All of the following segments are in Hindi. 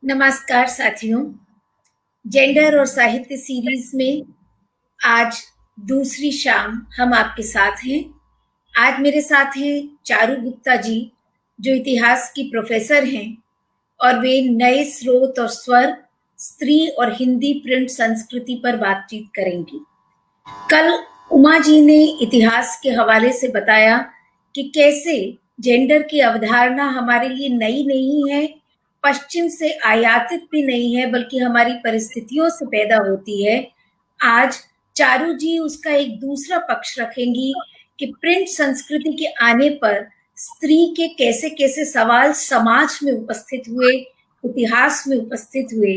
नमस्कार साथियों। जेंडर और साहित्य सीरीज में आज दूसरी शाम हम आपके साथ हैं। आज मेरे साथ हैं चारू गुप्ता जी, जो इतिहास की प्रोफेसर हैं और वे नए स्रोत और स्वर, स्त्री और हिंदी प्रिंट संस्कृति पर बातचीत करेंगी। कल उमा जी ने इतिहास के हवाले से बताया कि कैसे जेंडर की अवधारणा हमारे लिए नई नहीं है, पश्चिम से आयातित भी नहीं है, बल्कि हमारी परिस्थितियों से पैदा होती है। आज चारू जी उसका एक दूसरा पक्ष रखेंगी कि प्रिंट संस्कृति के आने पर स्त्री के कैसे कैसे सवाल समाज में उपस्थित हुए, इतिहास में उपस्थित हुए।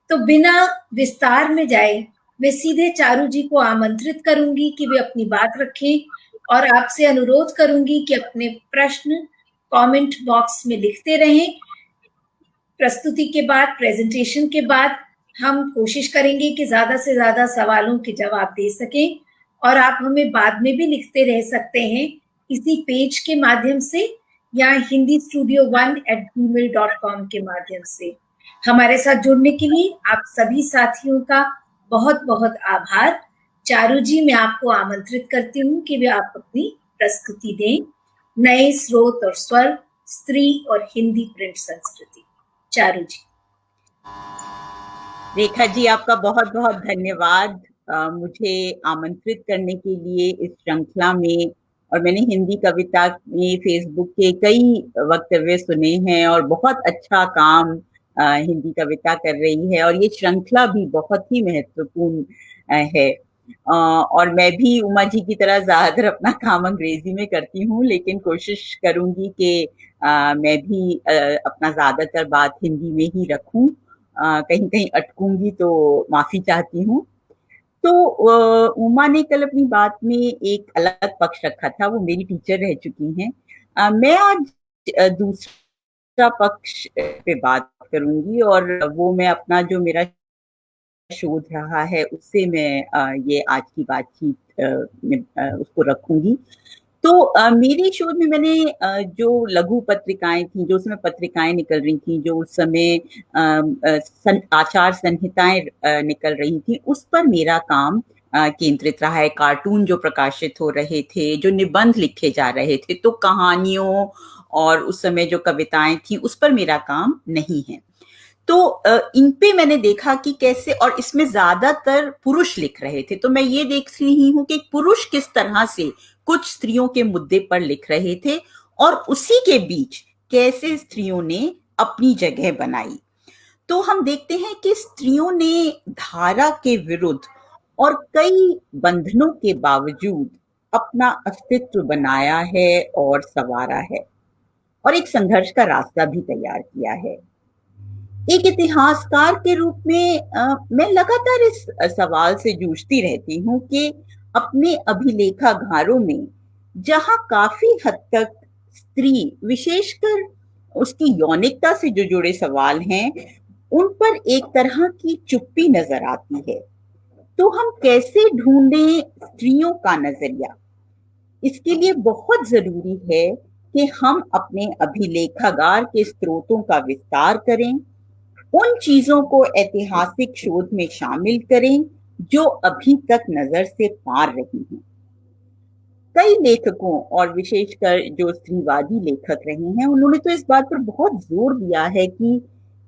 तो बिना विस्तार में जाए मैं सीधे चारू जी को आमंत्रित करूंगी कि वे अपनी बात रखें और आपसे अनुरोध करूंगी कि अपने प्रश्न कमेंट बॉक्स में लिखते रहें। प्रस्तुति के बाद, प्रेजेंटेशन के बाद हम कोशिश करेंगे कि ज्यादा से ज्यादा सवालों के जवाब दे सकें, और आप हमें बाद में भी लिखते रह सकते हैं इसी पेज के माध्यम से या hindistudio1@gmail.com के माध्यम से। हमारे साथ जुड़ने के लिए आप सभी साथियों का बहुत बहुत आभार। चारू जी, मैं आपको आमंत्रित करती हूँ कि वे आप अपनी प्रस्तुति दें। नए स्रोत और स्वर, स्त्री और हिंदी प्रिंट संस्कृति। चारू जी। रेखा जी, आपका बहुत बहुत धन्यवाद मुझे आमंत्रित करने के लिए इस श्रृंखला में। और मैंने हिंदी कविता में फेसबुक के कई वक्तव्य सुने हैं और बहुत अच्छा काम हिंदी कविता कर रही है, और ये श्रृंखला भी बहुत ही महत्वपूर्ण है। और मैं भी उमा जी की तरह ज्यादातर अपना काम अंग्रेजी में करती हूँ, लेकिन कोशिश करूंगी कि मैं भी अपना ज्यादातर बात हिंदी में ही रखूं। कहीं कहीं अटकूंगी तो माफी चाहती हूँ। तो उमा ने कल अपनी बात में एक अलग पक्ष रखा था, वो मेरी टीचर रह चुकी हैं। मैं आज दूसरा पक्ष पे बात करूंगी, और वो मैं अपना जो मेरा शोध रहा है उससे मैं ये आज की बातचीत में उसको रखूंगी। तो मेरे शोध में मैंने जो लघु पत्रिकाएं थी, जो उसमें पत्रिकाएं निकल रही थी, जो उस समय आचार संहिताएं निकल रही थी, उस पर मेरा काम केंद्रित रहा है। कार्टून जो प्रकाशित हो रहे थे, जो निबंध लिखे जा रहे थे, तो कहानियों और उस समय जो कविताएं थी उस पर मेरा काम नहीं है। तो इन पे मैंने देखा कि कैसे, और इसमें ज्यादातर पुरुष लिख रहे थे, तो मैं ये देख रही हूँ कि पुरुष किस तरह से कुछ स्त्रियों के मुद्दे पर लिख रहे थे, और उसी के बीच कैसे स्त्रियों ने अपनी जगह बनाई। तो हम देखते हैं कि स्त्रियों ने धारा के विरुद्ध और कई बंधनों के बावजूद अपना अस्तित्व बनाया है और संवारा है, और एक संघर्ष का रास्ता भी तैयार किया है। एक इतिहासकार के रूप में मैं लगातार इस सवाल से जूझती रहती हूँ कि अपने अभिलेखागारों में जहाँ काफी हद तक स्त्री, विशेषकर उसकी यौनिकता से जो जुड़े सवाल हैं, उन पर एक तरह की चुप्पी नजर आती है, तो हम कैसे ढूंढें स्त्रियों का नजरिया। इसके लिए बहुत जरूरी है कि हम अपने अभिलेखागार के स्रोतों का विस्तार करें, उन चीजों को ऐतिहासिक शोध में शामिल करें जो अभी तक नजर से पार रही हैं। कई लेखकों, और विशेषकर जो स्त्रीवादी लेखक रहे हैं, उन्होंने तो इस बात पर बहुत जोर दिया है कि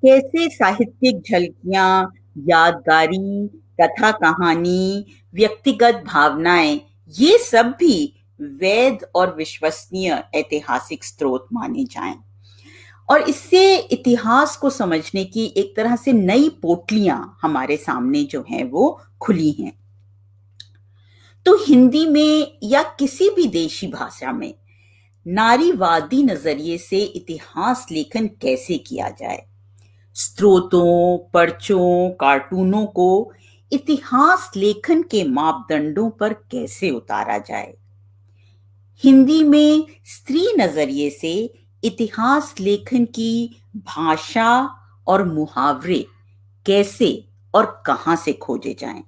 कैसे साहित्यिक झलकियां, यादगारी, कथा कहानी, व्यक्तिगत भावनाएं, ये सब भी वैध और विश्वसनीय ऐतिहासिक स्रोत माने जाएं, और इससे इतिहास को समझने की एक तरह से नई पोटलियां हमारे सामने जो हैं वो खुली हैं। तो हिंदी में या किसी भी देशी भाषा में नारीवादी नजरिए से इतिहास लेखन कैसे किया जाए, स्रोतों, पर्चों, कार्टूनों को इतिहास लेखन के मापदंडों पर कैसे उतारा जाए, हिंदी में स्त्री नजरिए से इतिहास लेखन की भाषा और मुहावरे कैसे और कहां से खोजे जाएं।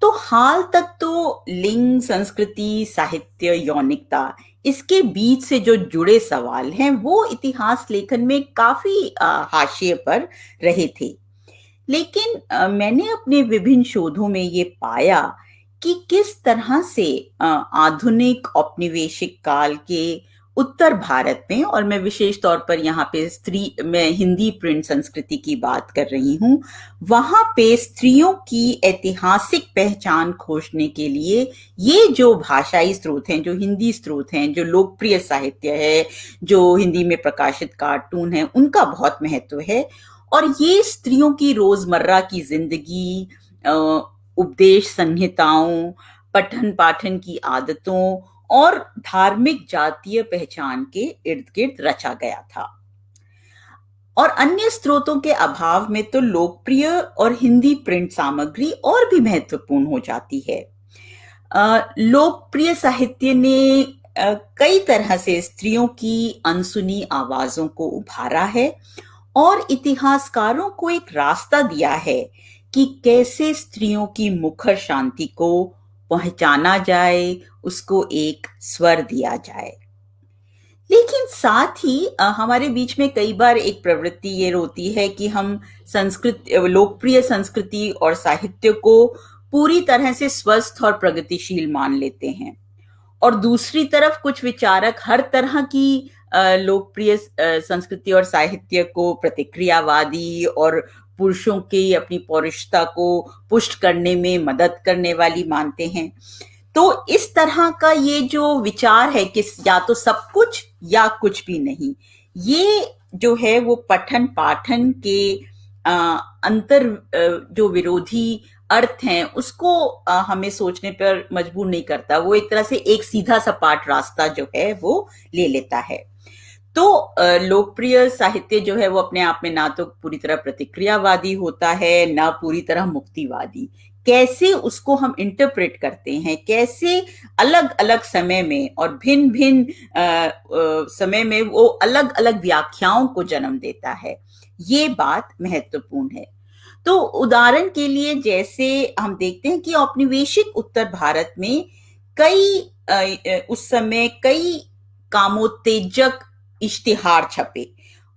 तो हाल तक तो लिंग, संस्कृति, साहित्य, यौनिकता, इसके बीच से जो जुड़े सवाल हैं वो इतिहास लेखन में काफी हाशिए पर रहे थे। लेकिन मैंने अपने विभिन्न शोधों में ये पाया कि किस तरह से आधुनिक औपनिवेशिक काल के उत्तर भारत में, और मैं विशेष तौर पर यहाँ पे मैं हिंदी प्रिंट संस्कृति की बात कर रही हूँ, वहां पे स्त्रियों की ऐतिहासिक पहचान खोजने के लिए ये जो भाषाई स्रोत हैं, जो हिंदी स्रोत हैं, जो लोकप्रिय साहित्य है, जो हिंदी में प्रकाशित कार्टून है, उनका बहुत महत्व है। और ये स्त्रियों की रोजमर्रा की जिंदगी, उपदेश संहिताओं, पठन पाठन की आदतों और धार्मिक जातीय पहचान के इर्द गिर्द रचा गया था। और अन्य स्रोतों के अभाव में तो लोकप्रिय और हिंदी प्रिंट सामग्री और भी महत्वपूर्ण हो जाती है। लोकप्रिय साहित्य ने कई तरह से स्त्रियों की अनसुनी आवाजों को उभारा है और इतिहासकारों को एक रास्ता दिया है कि कैसे स्त्रियों की मुखर शांति को पहचाना जाए, उसको एक स्वर दिया जाए। लेकिन साथ ही हमारे बीच में कई बार एक प्रवृत्ति ये होती है कि हम लोकप्रिय संस्कृति और साहित्य को पूरी तरह से स्वस्थ और प्रगतिशील मान लेते हैं, और दूसरी तरफ कुछ विचारक हर तरह की लोकप्रिय संस्कृति और साहित्य को प्रतिक्रियावादी और पुरुषों की अपनी पौरुषता को पुष्ट करने में मदद करने वाली मानते हैं। तो इस तरह का ये जो विचार है कि या तो सब कुछ या कुछ भी नहीं, ये जो है वो पठन पाठन के अंतर जो विरोधी अर्थ हैं उसको हमें सोचने पर मजबूर नहीं करता। वो एक तरह से एक सीधा सपाट रास्ता जो है वो ले लेता है। तो लोकप्रिय साहित्य जो है वो अपने आप में ना तो पूरी तरह प्रतिक्रियावादी होता है, ना पूरी तरह मुक्तिवादी। कैसे उसको हम इंटरप्रेट करते हैं, कैसे अलग अलग समय में और भिन्न भिन्न समय में वो अलग अलग व्याख्याओं को जन्म देता है, ये बात महत्वपूर्ण है। तो उदाहरण के लिए जैसे हम देखते हैं कि औपनिवेशिक उत्तर भारत में उस समय कई कामोत्तेजक इश्तिहार छपे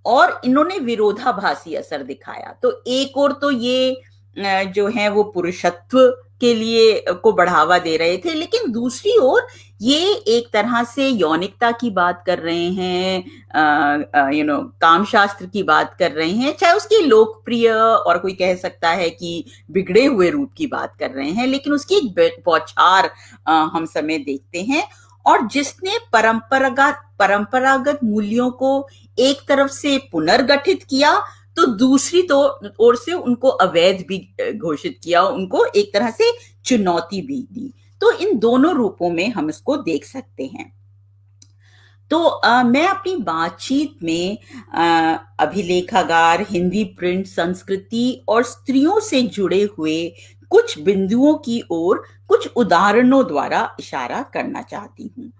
और इन्होंने विरोधाभासी असर दिखाया। तो एक और तो ये जो है वो पुरुषत्व के लिए को बढ़ावा दे रहे थे, लेकिन दूसरी ओर ये एक तरह से यौनिकता की बात कर रहे हैं, काम शास्त्र की बात कर रहे हैं, चाहे उसकी लोकप्रिय और कोई कह सकता है कि बिगड़े हुए रूप की बात कर रहे हैं, लेकिन उसकी एक बौछार हम समय देखते हैं। और जिसने परंपरागत मूल्यों को एक तरफ से पुनर्गठित किया तो दूसरी ओर से उनको अवैध भी घोषित किया, उनको एक तरह से चुनौती भी दी। तो इन दोनों रूपों में हम इसको देख सकते हैं। तो मैं अपनी बातचीत में अभिलेखागार, हिंदी प्रिंट संस्कृति और स्त्रियों से जुड़े हुए कुछ बिंदुओं की ओर कुछ उदाहरणों द्वारा इशारा करना चाहती हूँ।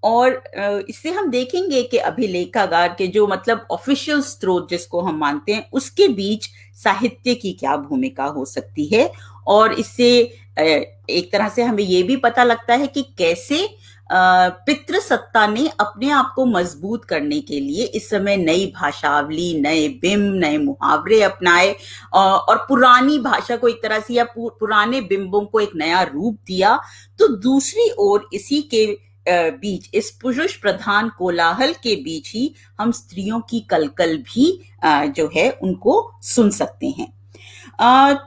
और इससे हम देखेंगे कि अभिलेखागार के जो मतलब ऑफिशियल स्रोत जिसको हम मानते हैं, उसके बीच साहित्य की क्या भूमिका हो सकती है। और इससे एक तरह से हमें ये भी पता लगता है कि कैसे पितृसत्ता ने अपने आप को मजबूत करने के लिए इस समय नई भाषावली, नए बिंब, नए मुहावरे अपनाए और पुरानी भाषा को एक तरह से या पुराने बिंबों को एक नया रूप दिया। तो दूसरी ओर इसी के बीच, इस पुरुष प्रधान कोलाहल के बीच ही हम स्त्रियों की कलकल भी जो है उनको सुन सकते हैं।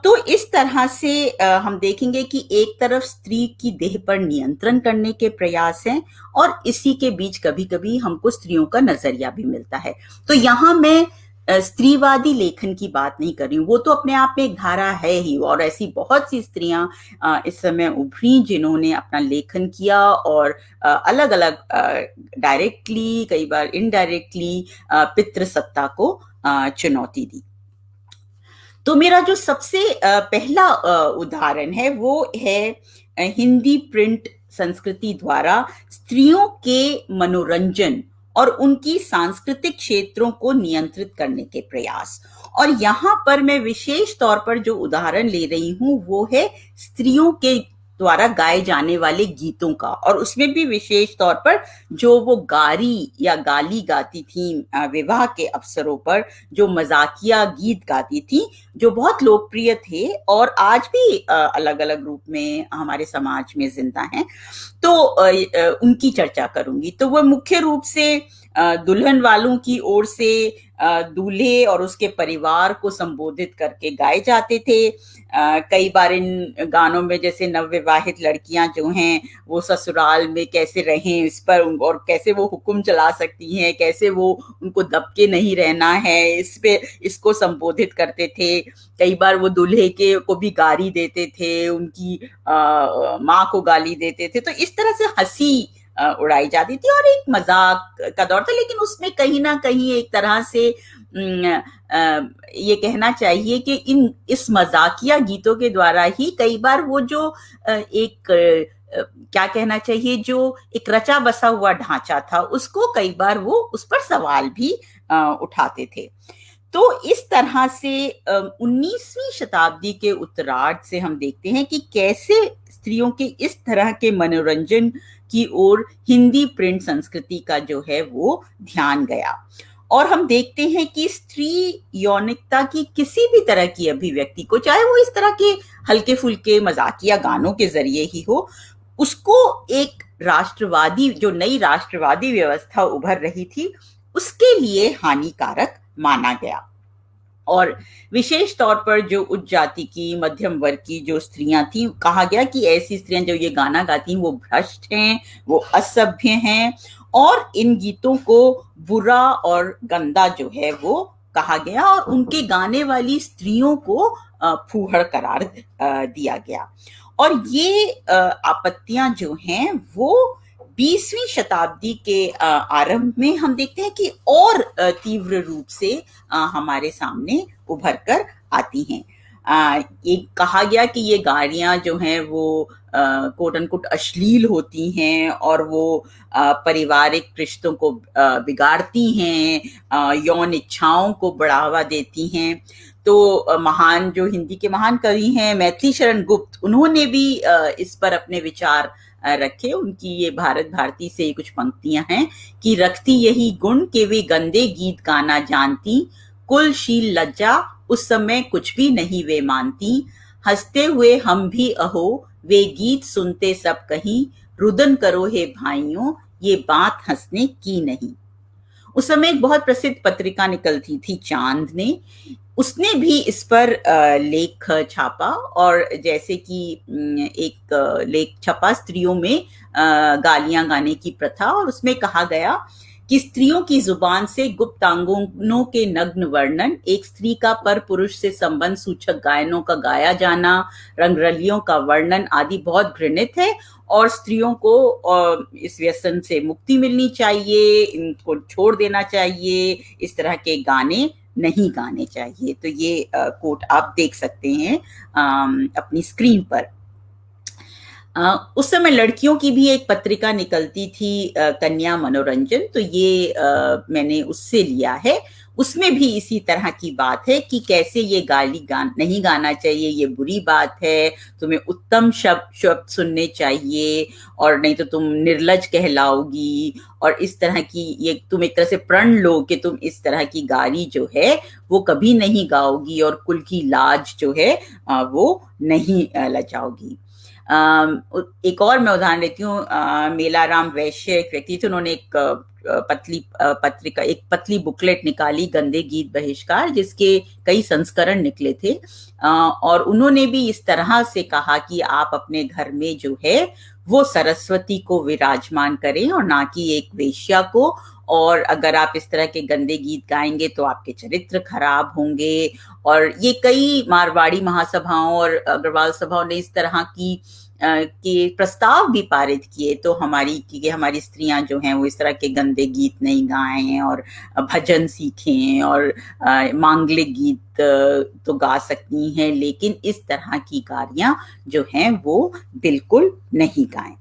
तो इस तरह से हम देखेंगे कि एक तरफ स्त्री की देह पर नियंत्रण करने के प्रयास हैं और इसी के बीच कभी कभी हमको स्त्रियों का नजरिया भी मिलता है। तो यहाँ मैं स्त्रीवादी लेखन की बात नहीं कर रही हूँ, वो तो अपने आप में एक धारा है ही, और ऐसी बहुत सी स्त्रियां इस समय उभरी जिन्होंने अपना लेखन किया और अलग अलग डायरेक्टली, कई बार इनडायरेक्टली पितृसत्ता को चुनौती दी। तो मेरा जो सबसे पहला उदाहरण है वो है हिंदी प्रिंट संस्कृति द्वारा स्त्रियों के मनोरंजन और उनकी सांस्कृतिक क्षेत्रों को नियंत्रित करने के प्रयास। और यहाँ पर मैं विशेष तौर पर जो उदाहरण ले रही हूँ वो है स्त्रियों के द्वारा गाए जाने वाले गीतों का, और उसमें भी विशेष तौर पर जो वो गारी या गाली गाती थी विवाह के अवसरों पर, जो मजाकिया गीत गाती थी, जो बहुत लोकप्रिय थे और आज भी अलग अलग रूप में हमारे समाज में जिंदा हैं। तो उनकी चर्चा करूंगी। तो वह मुख्य रूप से दुल्हन वालों की ओर से दूल्हे और उसके परिवार को संबोधित करके गाए जाते थे। कई बार इन गानों में जैसे नवविवाहित लड़कियां जो हैं वो ससुराल में कैसे रहें इस पर, और कैसे वो हुक्म चला सकती हैं, कैसे वो उनको दबके नहीं रहना है, इस पे इसको संबोधित करते थे। कई बार वो दूल्हे के को भी गाली देते थे, उनकी माँ को गाली देते थे। तो इस तरह से हंसी उड़ाई जाती थी और एक मजाक का दौर था, लेकिन उसमें कहीं ना कहीं एक तरह से ये कहना चाहिए कि इस मजाकिया गीतों के द्वारा ही कई बार वो जो एक क्या कहना चाहिए, जो एक रचा बसा हुआ ढांचा था, उसको कई बार वो उस पर सवाल भी उठाते थे। तो इस तरह से 19वीं शताब्दी के उत्तरार्ध से हम देखते हैं कि कैसे स्त्रियों के इस तरह के मनोरंजन की ओर हिंदी प्रिंट संस्कृति का जो है वो ध्यान गया। और हम देखते हैं कि स्त्री यौनिकता की किसी भी तरह की अभिव्यक्ति को, चाहे वो इस तरह के हल्के फुल्के मजाकिया गानों के जरिए ही हो, उसको एक राष्ट्रवादी, जो नई राष्ट्रवादी व्यवस्था उभर रही थी, उसके लिए हानिकारक माना गया। और विशेष तौर पर जो उच्च जाति की, मध्यम वर्ग की जो स्त्रियां थीं, कहा गया कि ऐसी स्त्रियां जो ये गाना गाती हैं वो भ्रष्ट हैं, वो असभ्य हैं, और इन गीतों को बुरा और गंदा जो है वो कहा गया, और उनके गाने वाली स्त्रियों को फूहड़ करार दिया गया। और ये आपत्तियां जो हैं वो 20वीं शताब्दी के आरंभ में हम देखते हैं कि और तीव्र रूप से हमारे सामने उभर कर आती हैं। ये कहा गया कि ये गालियां जो हैं वो कोट अनकोट अश्लील होती हैं और वो पारिवारिक रिश्तों को बिगाड़ती हैं, यौन इच्छाओं को बढ़ावा देती हैं। तो महान जो हिंदी के महान कवि हैं मैथिली शरण गुप्त, उन्होंने भी इस पर अपने विचार रखे। उनकी ये भारत भारती से कुछ पंक्तियां हैं कि रखती यही गुण के वे गंदे गीत गाना जानती, कुलशील लज्जा उस समय कुछ भी नहीं वे मानती, हंसते हुए हम भी अहो वे गीत सुनते सब कहीं, रुदन करो हे भाइयों ये बात हंसने की नहीं। उस समय एक बहुत प्रसिद्ध पत्रिका निकलती थी चांद ने, उसने भी इस पर लेख छापा, और जैसे कि एक लेख छपा स्त्रियों में गालियां गाने की प्रथा, और उसमें कहा गया कि स्त्रियों की जुबान से गुप्तांगों के नग्न वर्णन, एक स्त्री का पर पुरुष से संबंध सूचक गायनों का गाया जाना, रंगरलियों का वर्णन आदि बहुत घृणित है, और स्त्रियों को इस व्यसन से मुक्ति मिलनी चाहिए, इनको छोड़ देना चाहिए, इस तरह के गाने नहीं गाने चाहिए। तो ये कोट आप देख सकते हैं अपनी स्क्रीन पर। उस समय लड़कियों की भी एक पत्रिका निकलती थी कन्या मनोरंजन, तो ये मैंने उससे लिया है। उसमें भी इसी तरह की बात है कि कैसे ये गाली नहीं गाना चाहिए, ये बुरी बात है, तुम्हें उत्तम शब्द सुनने चाहिए, और नहीं तो तुम निर्लज कहलाओगी, और इस तरह की ये तुम एक तरह से प्रण लो कि तुम इस तरह की गाली जो है वो कभी नहीं गाओगी, और कुल की लाज जो है वो नहीं लजाओगी। एक और मैं उदाहरण लेती हूँ, मेलाराम वैश्य एक व्यक्ति थे, उन्होंने एक पतली पत्रिका, एक पतली बुकलेट निकाली, गंदे गीत बहिष्कार, जिसके कई संस्करण निकले थे, और उन्होंने भी इस तरह से कहा कि आप अपने घर में जो है वो सरस्वती को विराजमान करें और ना कि एक वेश्या को, और अगर आप इस तरह के गंदे गीत गाएंगे तो आपके चरित्र खराब होंगे। और ये कई मारवाड़ी महासभाओं और अग्रवाल सभाओं ने इस तरह की के प्रस्ताव भी पारित किए, तो हमारी स्त्रियां जो हैं वो इस तरह के गंदे गीत नहीं गाएं और भजन सीखें, और मांगलिक गीत तो गा सकती हैं, लेकिन इस तरह की गालियां जो हैं वो बिल्कुल नहीं गाएं।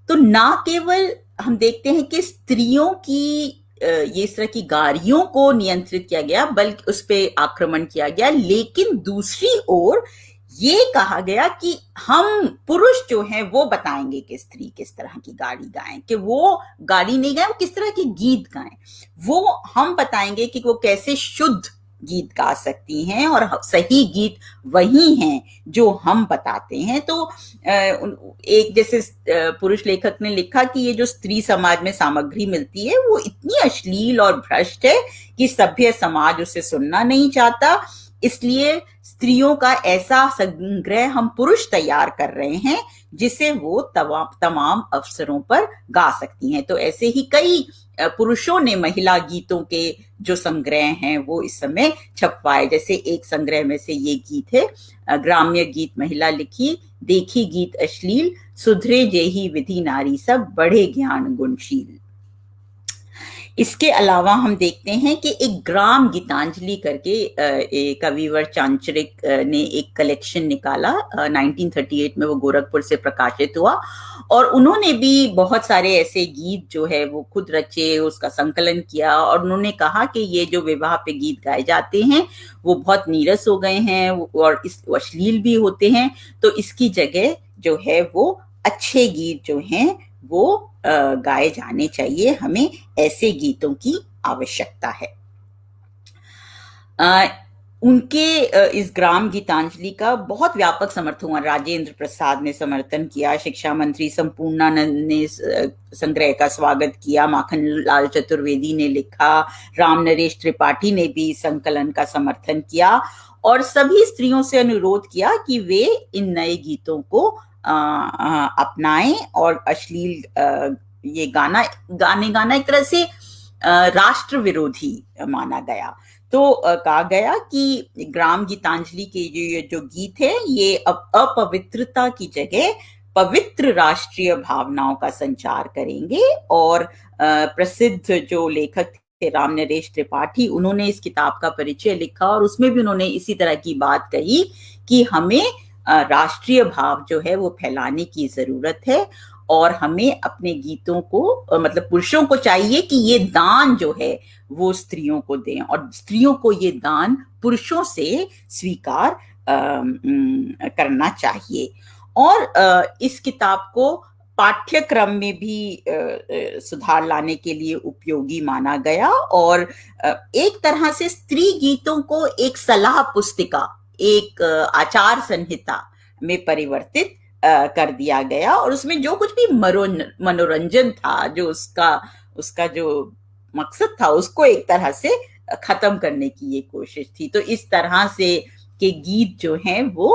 तो ना केवल हम देखते हैं कि स्त्रियों की ये इस तरह की गालियों को नियंत्रित किया गया, बल्कि उस पर आक्रमण किया गया, लेकिन दूसरी ओर ये कहा गया कि हम पुरुष जो हैं वो बताएंगे कि स्त्री किस तरह की गाड़ी गाएं, कि वो गाड़ी नहीं गाएं, वो किस तरह के गीत गाएं, वो हम बताएंगे कि वो कैसे शुद्ध गीत गा सकती हैं, और सही गीत वही हैं जो हम बताते हैं। तो एक जैसे पुरुष लेखक ने लिखा कि ये जो स्त्री समाज में सामग्री मिलती है वो इतनी अश्लील और भ्रष्ट है कि सभ्य समाज उसे सुनना नहीं चाहता, इसलिए स्त्रियों का ऐसा संग्रह हम पुरुष तैयार कर रहे हैं जिसे वो तमाम अवसरों पर गा सकती हैं। तो ऐसे ही कई पुरुषों ने महिला गीतों के जो संग्रह हैं वो इस समय छपवाए। जैसे एक संग्रह में से ये गीत है, ग्राम्य गीत महिला लिखी, देखी गीत अश्लील, सुधरे जेही विधि नारी सब, बढ़े ज्ञान गुणशील। इसके अलावा हम देखते हैं कि एक ग्राम गीतांजलि करके कविवर चांचरिक ने एक कलेक्शन निकाला, 1938 में वो गोरखपुर से प्रकाशित हुआ, और उन्होंने भी बहुत सारे ऐसे गीत जो है वो खुद रचे, उसका संकलन किया, और उन्होंने कहा कि ये जो विवाह पे गीत गाए जाते हैं वो बहुत नीरस हो गए हैं और अश्लील भी होते हैं, तो इसकी जगह जो है वो अच्छे गीत जो हैं वो गाए जाने चाहिए, हमें ऐसे गीतों की आवश्यकता है। उनके इस ग्राम गीतांजलि का बहुत व्यापक समर्थन हुआ। राजेंद्र प्रसाद ने समर्थन किया, शिक्षा मंत्री संपूर्णानंद ने संग्रह का स्वागत किया, माखन लाल चतुर्वेदी ने लिखा, राम नरेश त्रिपाठी ने भी संकलन का समर्थन किया, और सभी स्त्रियों से अनुरोध किया कि वे इन नए गीतों को अपनाएं, और अश्लील ये गाना एक तरह से राष्ट्र विरोधी माना गया। तो कहा गया कि ग्राम गीतांजलि के जो गीत है ये अपवित्रता की जगह पवित्र राष्ट्रीय भावनाओं का संचार करेंगे। और प्रसिद्ध जो लेखक थे राम नरेश त्रिपाठी, उन्होंने इस किताब का परिचय लिखा और उसमें भी उन्होंने इसी तरह की बात कही कि हमें राष्ट्रीय भाव जो है वो फैलाने की जरूरत है, और हमें अपने गीतों को मतलब पुरुषों को चाहिए कि ये दान जो है वो स्त्रियों को दें, और स्त्रियों को ये दान पुरुषों से स्वीकार करना चाहिए। और इस किताब को पाठ्यक्रम में भी सुधार लाने के लिए उपयोगी माना गया, और एक तरह से स्त्री गीतों को एक सलाह पुस्तिका, एक आचार संहिता में परिवर्तित कर दिया गया, और उसमें जो कुछ भी मनोरंजन था, जो उसका जो मकसद था, उसको एक तरह से खत्म करने की ये कोशिश थी। तो इस तरह से के गीत जो हैं वो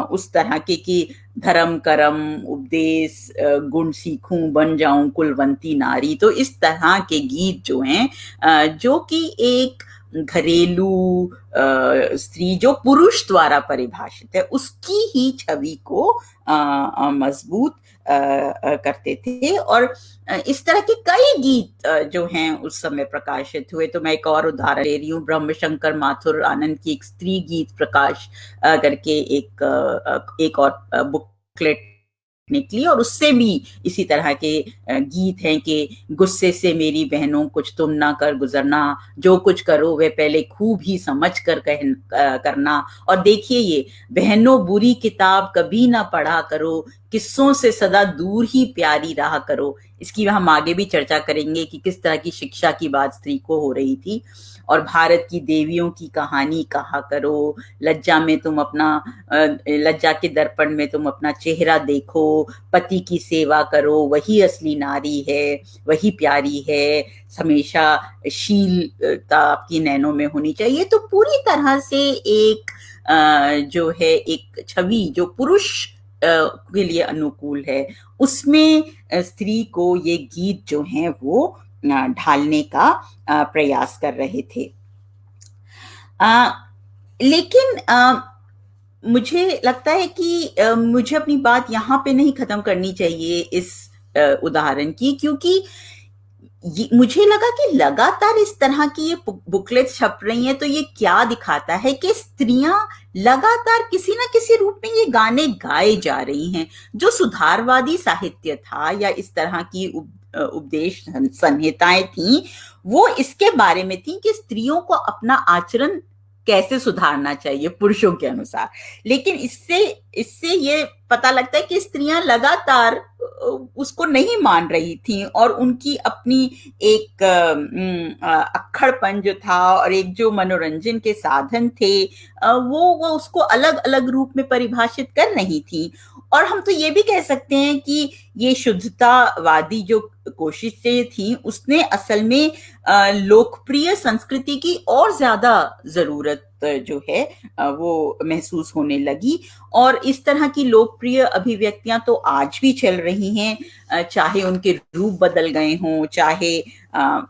उस तरह के कि धर्म करम उपदेश, गुण सीखूं बन जाऊं कुलवंती नारी, तो इस तरह के गीत जो हैं जो कि एक घरेलू स्त्री जो पुरुष द्वारा परिभाषित है उसकी ही छवि को मजबूत करते थे। और इस तरह के कई गीत जो हैं उस समय प्रकाशित हुए। तो मैं एक और उदाहरण ले रही हूँ, ब्रह्मशंकर माथुर आनंद की एक स्त्री गीत प्रकाश करके एक और बुकलेट निकली, और उससे भी इसी तरह के गीत हैं कि गुस्से से मेरी बहनों कुछ तुम ना कर गुजरना, जो कुछ करो वे पहले खूब ही समझ कर करना, और देखिए ये बहनों बुरी किताब कभी ना पढ़ा करो, किस्सों से सदा दूर ही प्यारी रहा करो। इसकी हम आगे भी चर्चा करेंगे कि किस तरह की शिक्षा की बात स्त्री को हो रही थी। और भारत की देवियों की कहानी कहा करो, लज्जा में तुम अपना लज्जा के दर्पण में तुम अपना चेहरा देखो, पति की सेवा करो, वही असली नारी है, वही प्यारी है, हमेशा शीलता आपकी नैनों में होनी चाहिए। तो पूरी तरह से एक जो है एक छवि जो पुरुष के लिए अनुकूल है, उसमें स्त्री को ये गीत जो हैं वो ढालने का प्रयास कर रहे थे। लेकिन मुझे लगता है कि मुझे अपनी बात यहाँ पे नहीं खत्म करनी चाहिए इस उदाहरण की, क्योंकि मुझे लगा कि लगातार इस तरह की ये बुकलेट छप रही हैं, तो ये क्या दिखाता है कि स्त्रियां लगातार किसी ना किसी रूप में ये गाने गाए जा रही हैं। जो सुधारवादी साहित्य था या इस तरह की उपदेश संहिताएं थी, वो इसके बारे में थी कि स्त्रियों को अपना आचरण कैसे सुधारना चाहिए पुरुषों के अनुसार। लेकिन इससे इससे ये पता लगता है कि स्त्रियां लगातार उसको नहीं मान रही थी और उनकी अपनी एक अक्खड़पन जो था और एक जो मनोरंजन के साधन थे वो उसको अलग अलग रूप में परिभाषित कर रही थी। और हम तो ये भी कह सकते हैं कि ये शुद्धतावादी जो कोशिशें थी उसने असल में लोकप्रिय संस्कृति की और ज्यादा जरूरत जो है वो महसूस होने लगी। और इस तरह की लोकप्रिय अभिव्यक्तियां तो आज भी चल रही हैं, चाहे उनके रूप बदल गए हों, चाहे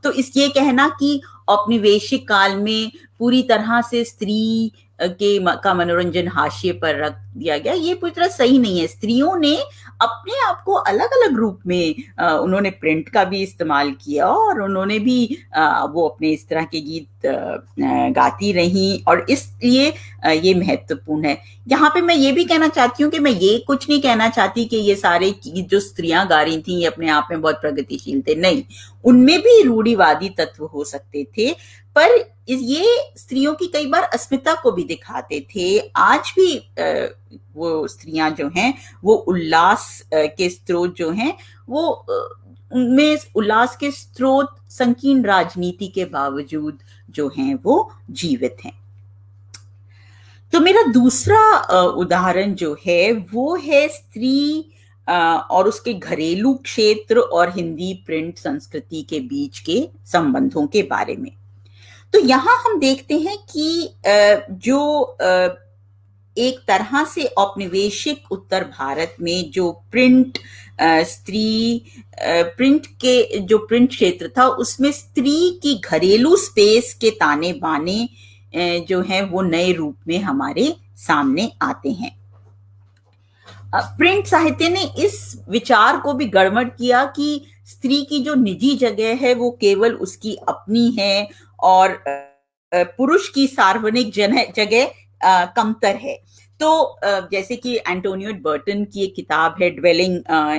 तो इस ये कहना कि औपनिवेशिक काल में पूरी तरह से स्त्री का मनोरंजन हाशिए पर रख दिया गया, ये पूरी तरह सही नहीं है। स्त्रियों ने अपने आप को अलग अलग रूप में उन्होंने प्रिंट का भी इस्तेमाल किया और उन्होंने भी वो अपने इस तरह के गीत गाती रही और इसलिए ये महत्वपूर्ण है। यहाँ पे मैं ये भी कहना चाहती हूँ कि मैं ये कुछ नहीं कहना चाहती कि ये सारे गीत जो स्त्रियां गा रही थी ये अपने आप में बहुत प्रगतिशील थे, नहीं, उनमें भी रूढ़िवादी तत्व हो सकते थे, पर ये स्त्रियों की कई बार अस्मिता को भी दिखाते थे। आज भी वो स्त्रियां जो हैं वो उल्लास के स्रोत जो हैं वो उनमें उल्लास के स्रोत संकीर्ण राजनीति के बावजूद जो हैं वो जीवित हैं। तो मेरा दूसरा उदाहरण जो है वो है स्त्री और उसके घरेलू क्षेत्र और हिंदी प्रिंट संस्कृति के बीच के संबंधों के बारे में। तो यहां हम देखते हैं कि जो एक तरह से औपनिवेशिक उत्तर भारत में जो प्रिंट के जो प्रिंट क्षेत्र था उसमें स्त्री की घरेलू स्पेस के ताने बाने जो हैं वो नए रूप में हमारे सामने आते हैं। प्रिंट साहित्य ने इस विचार को भी गड़बड़ किया कि स्त्री की जो निजी जगह है वो केवल उसकी अपनी है और पुरुष की सार्वजनिक जगह कमतर है। तो जैसे कि एंटोनियो बर्टन की एक किताब है ड्वेलिंग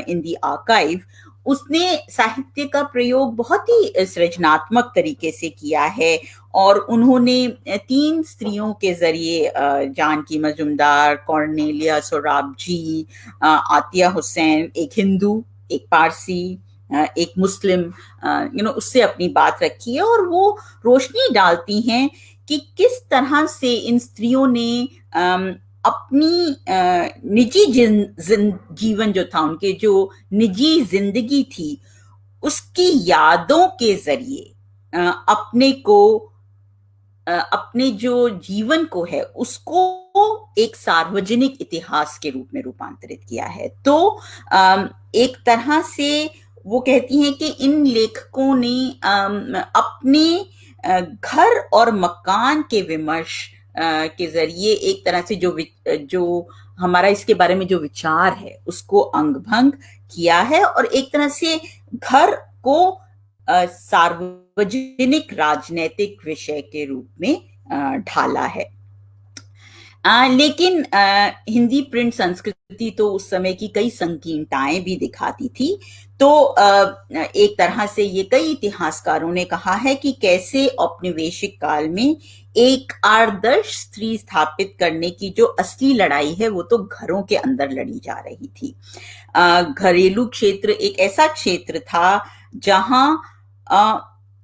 इन द आर्काइव, उसने साहित्य का प्रयोग बहुत ही सृजनात्मक तरीके से किया है और उन्होंने 3 स्त्रियों के जरिए जानकी मजुमदार, कॉर्नेलिया सोराबजी, आतिया हुसैन, एक हिंदू, एक पारसी, एक मुस्लिम, उससे अपनी बात रखी है और वो रोशनी डालती हैं कि किस तरह से इन स्त्रियों ने अपनी निजी जीवन जो था, उनके जो निजी जिंदगी थी, उसकी यादों के जरिए अपने जो जीवन को है उसको एक सार्वजनिक इतिहास के रूप में रूपांतरित किया है। तो एक तरह से वो कहती हैं कि इन लेखकों ने अपने घर और मकान के विमर्श के जरिए एक तरह से जो हमारा इसके बारे में जो विचार है उसको अंगभंग किया है और एक तरह से घर को सार्वजनिक राजनीतिक विषय के रूप में ढाला है। लेकिन हिंदी प्रिंट संस्कृति तो उस समय की कई संकीर्णताएं भी दिखाती थी। तो एक तरह से ये कई इतिहासकारों ने कहा है कि कैसे औपनिवेशिक काल में एक आदर्श स्त्री स्थापित करने की जो असली लड़ाई है वो तो घरों के अंदर लड़ी जा रही थी। घरेलू क्षेत्र एक ऐसा क्षेत्र था जहां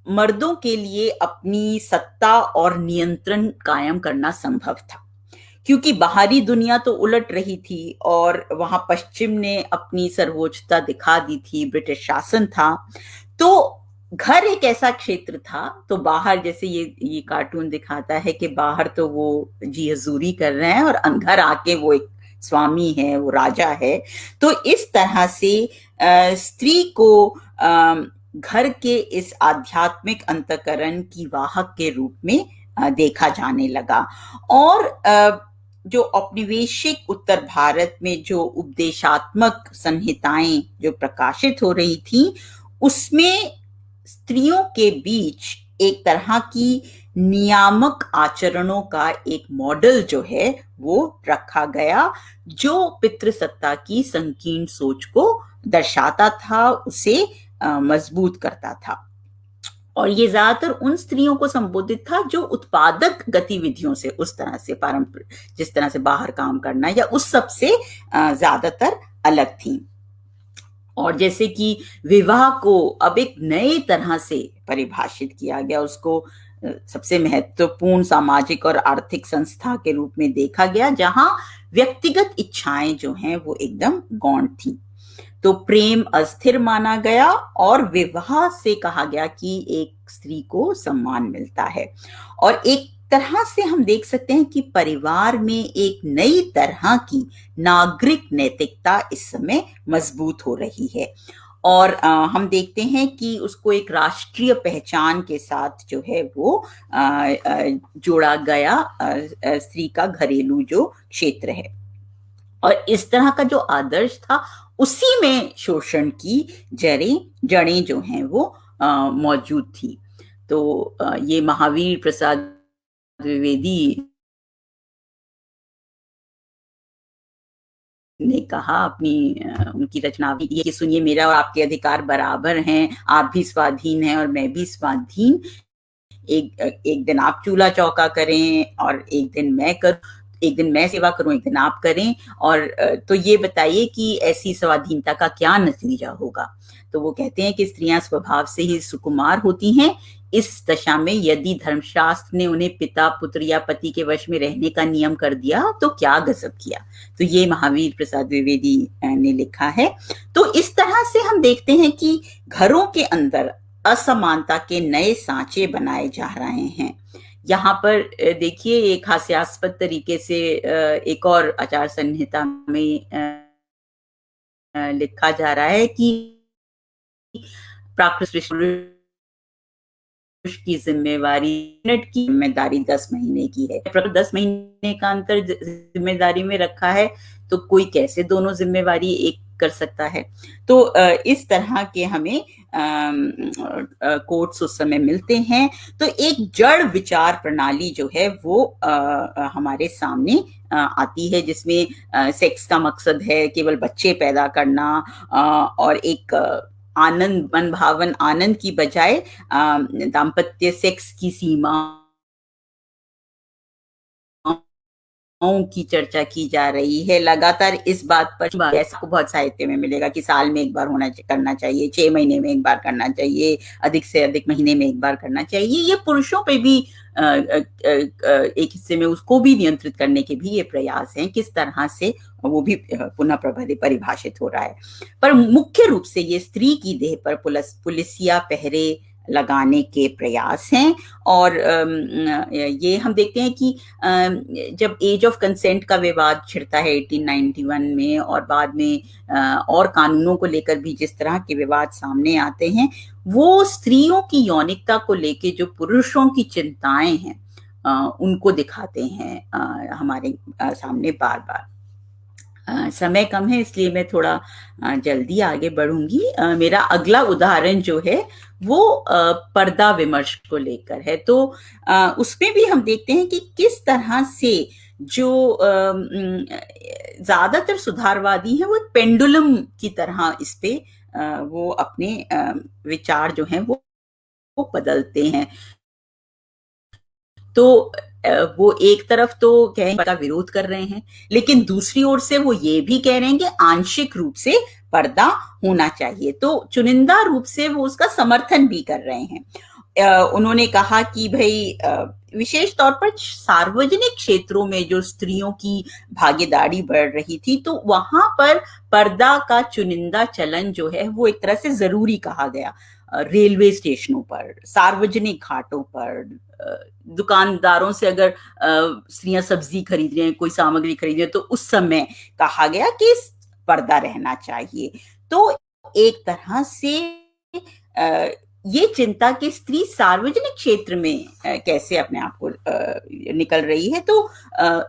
मर्दों के लिए अपनी सत्ता और नियंत्रण कायम करना संभव था, क्योंकि बाहरी दुनिया तो उलट रही थी और वहां पश्चिम ने अपनी सर्वोच्चता दिखा दी थी, ब्रिटिश शासन था। तो घर एक ऐसा क्षेत्र था, तो बाहर जैसे ये कार्टून दिखाता है कि बाहर तो वो जी हजूरी कर रहे हैं और घर आके वो एक स्वामी है, वो राजा है। तो इस तरह से स्त्री को घर के इस आध्यात्मिक अंतःकरण की वाहक के रूप में देखा जाने लगा। और जो औपनिवेशिक उत्तर भारत में जो उपदेशात्मक संहिताएं जो प्रकाशित हो रही थी उसमें स्त्रियों के बीच एक तरह की नियामक आचरणों का एक मॉडल जो है वो रखा गया, जो पितृसत्ता की संकीर्ण सोच को दर्शाता था, उसे मजबूत करता था। और ये ज्यादातर उन स्त्रियों को संबोधित था जो उत्पादक गतिविधियों से, उस तरह से पारंपरिक, जिस तरह से बाहर काम करना या उस सब से ज्यादातर अलग थी। और जैसे कि विवाह को अब एक नए तरह से परिभाषित किया गया, उसको सबसे महत्वपूर्ण सामाजिक और आर्थिक संस्था के रूप में देखा गया, जहां व्यक्तिगत इच्छाएं जो हैं वो एकदम गौण थी। तो प्रेम अस्थिर माना गया और विवाह से कहा गया कि एक स्त्री को सम्मान मिलता है। और एक तरह से हम देख सकते हैं कि परिवार में एक नई तरह की नागरिक नैतिकता इस समय मजबूत हो रही है। और हम देखते हैं कि उसको एक राष्ट्रीय पहचान के साथ जो है वो जोड़ा गया, स्त्री का घरेलू जो क्षेत्र है। और इस तरह का जो आदर्श था, उसी में शोषण की जड़ें जो हैं वो मौजूद थी। तो ये महावीर प्रसाद द्विवेदी ने कहा अपनी उनकी रचना में, ये सुनिए मेरा और आपके अधिकार बराबर हैं, आप भी स्वाधीन हैं और मैं भी स्वाधीन। एक दिन आप चूल्हा चौका करें और एक दिन मैं करूं, एक दिन मैं सेवा करूं, एक दिन आप करें, और तो ये बताइए कि ऐसी स्वाधीनता का क्या नतीजा होगा। तो वो कहते हैं कि स्त्रियां स्वभाव से ही सुकुमार होती हैं। इस दशा में यदि धर्मशास्त्र ने उन्हें पिता, पुत्र या पति के वश में रहने का नियम कर दिया तो क्या गजब किया। तो ये महावीर प्रसाद द्विवेदी ने लिखा है। तो इस तरह से हम देखते हैं कि घरों के अंदर असमानता के नए सांचे बनाए जा रहे हैं। यहाँ पर देखिए एक हास्यास्पद तरीके से एक और आचार संहिता में लिखा जा रहा है कि प्राकृतिक की जिम्मेदारी 10 महीने की है। 10 महीने का अंतर जिम्मेदारी में रखा है, तो कोई कैसे दोनों जिम्मेवारी एक कर सकता है। तो इस तरह के हमें कोट्स उस समय मिलते हैं। तो एक जड़ विचार प्रणाली जो है वो हमारे सामने आती है, जिसमें सेक्स का मकसद है केवल बच्चे पैदा करना, और एक आनंद, मन भावन आनंद की बजाय दाम्पत्य सेक्स की सीमा की चर्चा की जा रही है। लगातार इस बात पर ऐसा बहुत साहित्य में मिलेगा कि साल में एक बार करना चाहिए, 6 महीने में एक बार करना चाहिए, अधिक से अधिक महीने में एक बार करना चाहिए। ये पुरुषों पे भी एक हिस्से में उसको भी नियंत्रित करने के भी ये प्रयास हैं, किस तरह से वो भी पुनः परिभाषित हो रहा है। पर मुख्य रूप से ये स्त्री की देह पर पुलिसिया पहरे लगाने के प्रयास हैं। और ये हम देखते हैं कि जब एज ऑफ कंसेंट का विवाद छिड़ता है 1891 में, और बाद में और कानूनों को लेकर भी जिस तरह के विवाद सामने आते हैं, वो स्त्रियों की यौनिकता को लेकर जो पुरुषों की चिंताएं हैं उनको दिखाते हैं हमारे सामने बार बार। समय कम है इसलिए मैं थोड़ा जल्दी आगे बढ़ूंगी। मेरा अगला उदाहरण जो है वो पर्दा विमर्श को लेकर है। तो उसमें भी हम देखते हैं कि किस तरह से जो ज्यादातर सुधारवादी हैं वो पेंडुलम की तरह इस पे वो अपने विचार जो हैं वो बदलते हैं। तो वो एक तरफ तो कहेंगे का विरोध कर रहे हैं, लेकिन दूसरी ओर से वो ये भी कह रहे हैं कि आंशिक रूप से पर्दा होना चाहिए, तो चुनिंदा रूप से वो उसका समर्थन भी कर रहे हैं। उन्होंने कहा कि भाई विशेष तौर पर सार्वजनिक क्षेत्रों में जो स्त्रियों की भागीदारी बढ़ रही थी, तो वहां पर पर्दा का चुनिंदा चलन जो है वो एक तरह से जरूरी कहा गया। रेलवे स्टेशनों पर, सार्वजनिक घाटों पर, दुकानदारों से अगर स्त्रियां सब्जी खरीद रही हैं, कोई सामग्री खरीद रही है, तो उस समय कहा गया कि पर्दा रहना चाहिए। तो एक तरह से ये चिंता कि स्त्री सार्वजनिक क्षेत्र में कैसे अपने आप को निकल रही है, तो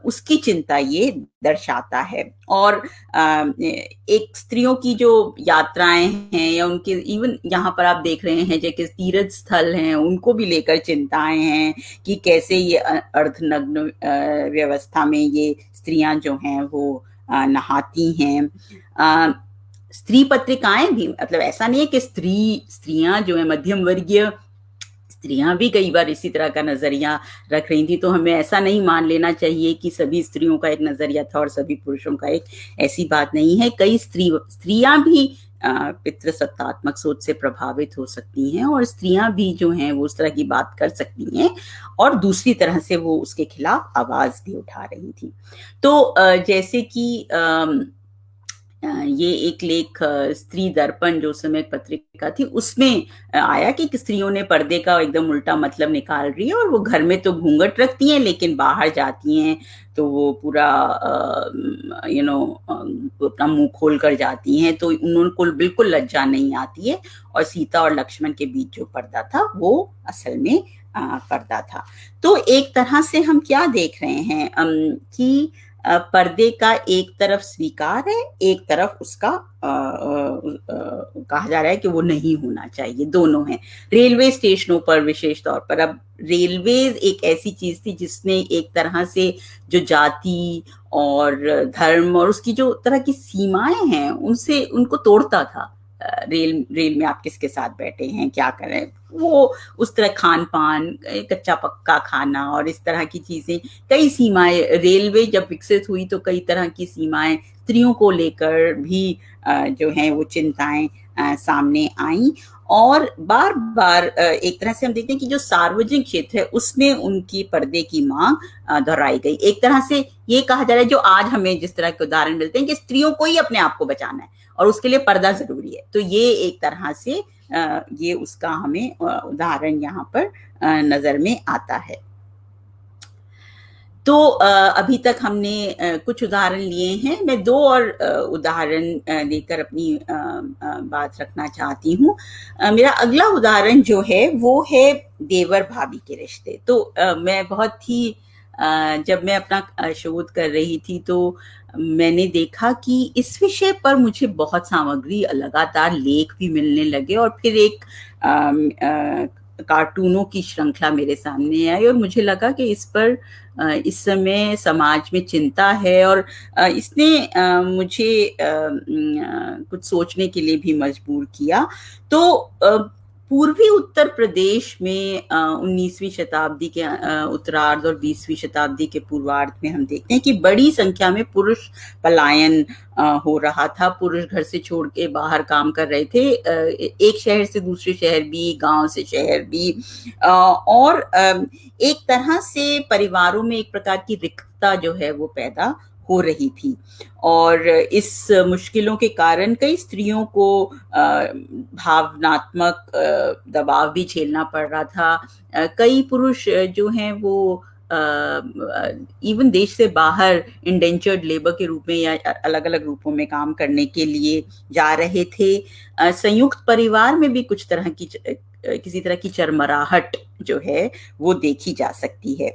उसकी चिंता ये दर्शाता है। और एक स्त्रियों की जो यात्राएं हैं या उनके, इवन यहाँ पर आप देख रहे हैं जैसे तीर्थ स्थल हैं, उनको भी लेकर चिंताएं हैं कि कैसे ये अर्धनग्न व्यवस्था में ये स्त्रियां जो हैं वो नहाती हैं। स्त्री पत्रिकाएं भी, मतलब ऐसा नहीं है कि स्त्रियां जो है मध्यम वर्गीय स्त्रियां भी कई बार इसी तरह का नजरिया रख रही थी। तो हमें ऐसा नहीं मान लेना चाहिए कि सभी स्त्रियों का एक नजरिया था और सभी पुरुषों का एक, ऐसी बात नहीं है। कई स्त्रियां भी पितृसत्तात्मक सोच से प्रभावित हो सकती हैं, और स्त्रियां भी जो हैं वो उस तरह की बात कर सकती हैं, और दूसरी तरह से वो उसके खिलाफ आवाज भी उठा रही थी। तो जैसे कि ये एक लेख स्त्री दर्पण जो समय पत्रिका थी उसमें आया कि स्त्रियों ने पर्दे का एकदम उल्टा मतलब निकाल रही है, और वो घर में तो घूंघट रखती हैं लेकिन बाहर जाती हैं तो वो पूरा अपना मुंह खोल कर जाती हैं, तो उनको बिल्कुल लज्जा नहीं आती है। और सीता और लक्ष्मण के बीच जो पर्दा था वो असल में पर्दा था। तो एक तरह से हम क्या देख रहे हैं कि पर्दे का एक तरफ स्वीकार है, एक तरफ उसका कहा जा रहा है कि वो नहीं होना चाहिए, दोनों हैं। रेलवे स्टेशनों पर विशेष तौर पर, अब रेलवेज एक ऐसी चीज थी जिसने एक तरह से जो जाति और धर्म और उसकी जो तरह की सीमाएं हैं उनसे उनको तोड़ता था। रेल में आप किसके साथ बैठे हैं, क्या कर रहे हैं, वो उस तरह खान पान, कच्चा पक्का खाना और इस तरह की चीजें, कई सीमाएं, रेलवे जब विकसित हुई तो कई तरह की सीमाएं स्त्रियों को लेकर भी जो हैं वो चिंताएं सामने आई। और बार बार एक तरह से हम देखते हैं कि जो सार्वजनिक क्षेत्र है उसमें उनकी पर्दे की मांग दोहराई गई। एक तरह से ये कहा जा रहा है, जो आज हमें जिस तरह के उदाहरण मिलते हैं कि स्त्रियों को ही अपने आप को बचाना है और उसके लिए पर्दा जरूरी है, तो ये एक तरह से ये उसका हमें उदाहरण यहाँ पर नजर में आता है। तो अभी तक हमने कुछ उदाहरण लिए हैं, मैं दो और उदाहरण लेकर अपनी बात रखना चाहती हूँ। मेरा अगला उदाहरण जो है वो है देवर भाभी के रिश्ते। तो मैं बहुत ही जब मैं अपना शोध कर रही थी तो मैंने देखा कि इस विषय पर मुझे बहुत सामग्री, लगातार लेख भी मिलने लगे, और फिर एक कार्टूनों की श्रृंखला मेरे सामने आई और मुझे लगा कि इस पर इस समय समाज में चिंता है, और इसने मुझे कुछ सोचने के लिए भी मजबूर किया। तो पूर्वी उत्तर प्रदेश में 19वीं शताब्दी के उत्तरार्ध और 20वीं शताब्दी के पूर्वार्ध में हम देखते हैं कि बड़ी संख्या में पुरुष पलायन हो रहा था। पुरुष घर से छोड़ के बाहर काम कर रहे थे, एक शहर से दूसरे शहर भी, गांव से शहर भी, और एक तरह से परिवारों में एक प्रकार की रिक्तता जो है वो पैदा हो रही थी। और इस मुश्किलों के कारण कई स्त्रियों को भावनात्मक दबाव भी झेलना पड़ रहा था। कई पुरुष जो हैं वो इवन देश से बाहर इंडेंचर्ड लेबर के रूप में या अलग अलग रूपों में काम करने के लिए जा रहे थे। संयुक्त परिवार में भी कुछ तरह की किसी तरह की चरमराहट जो है वो देखी जा सकती है,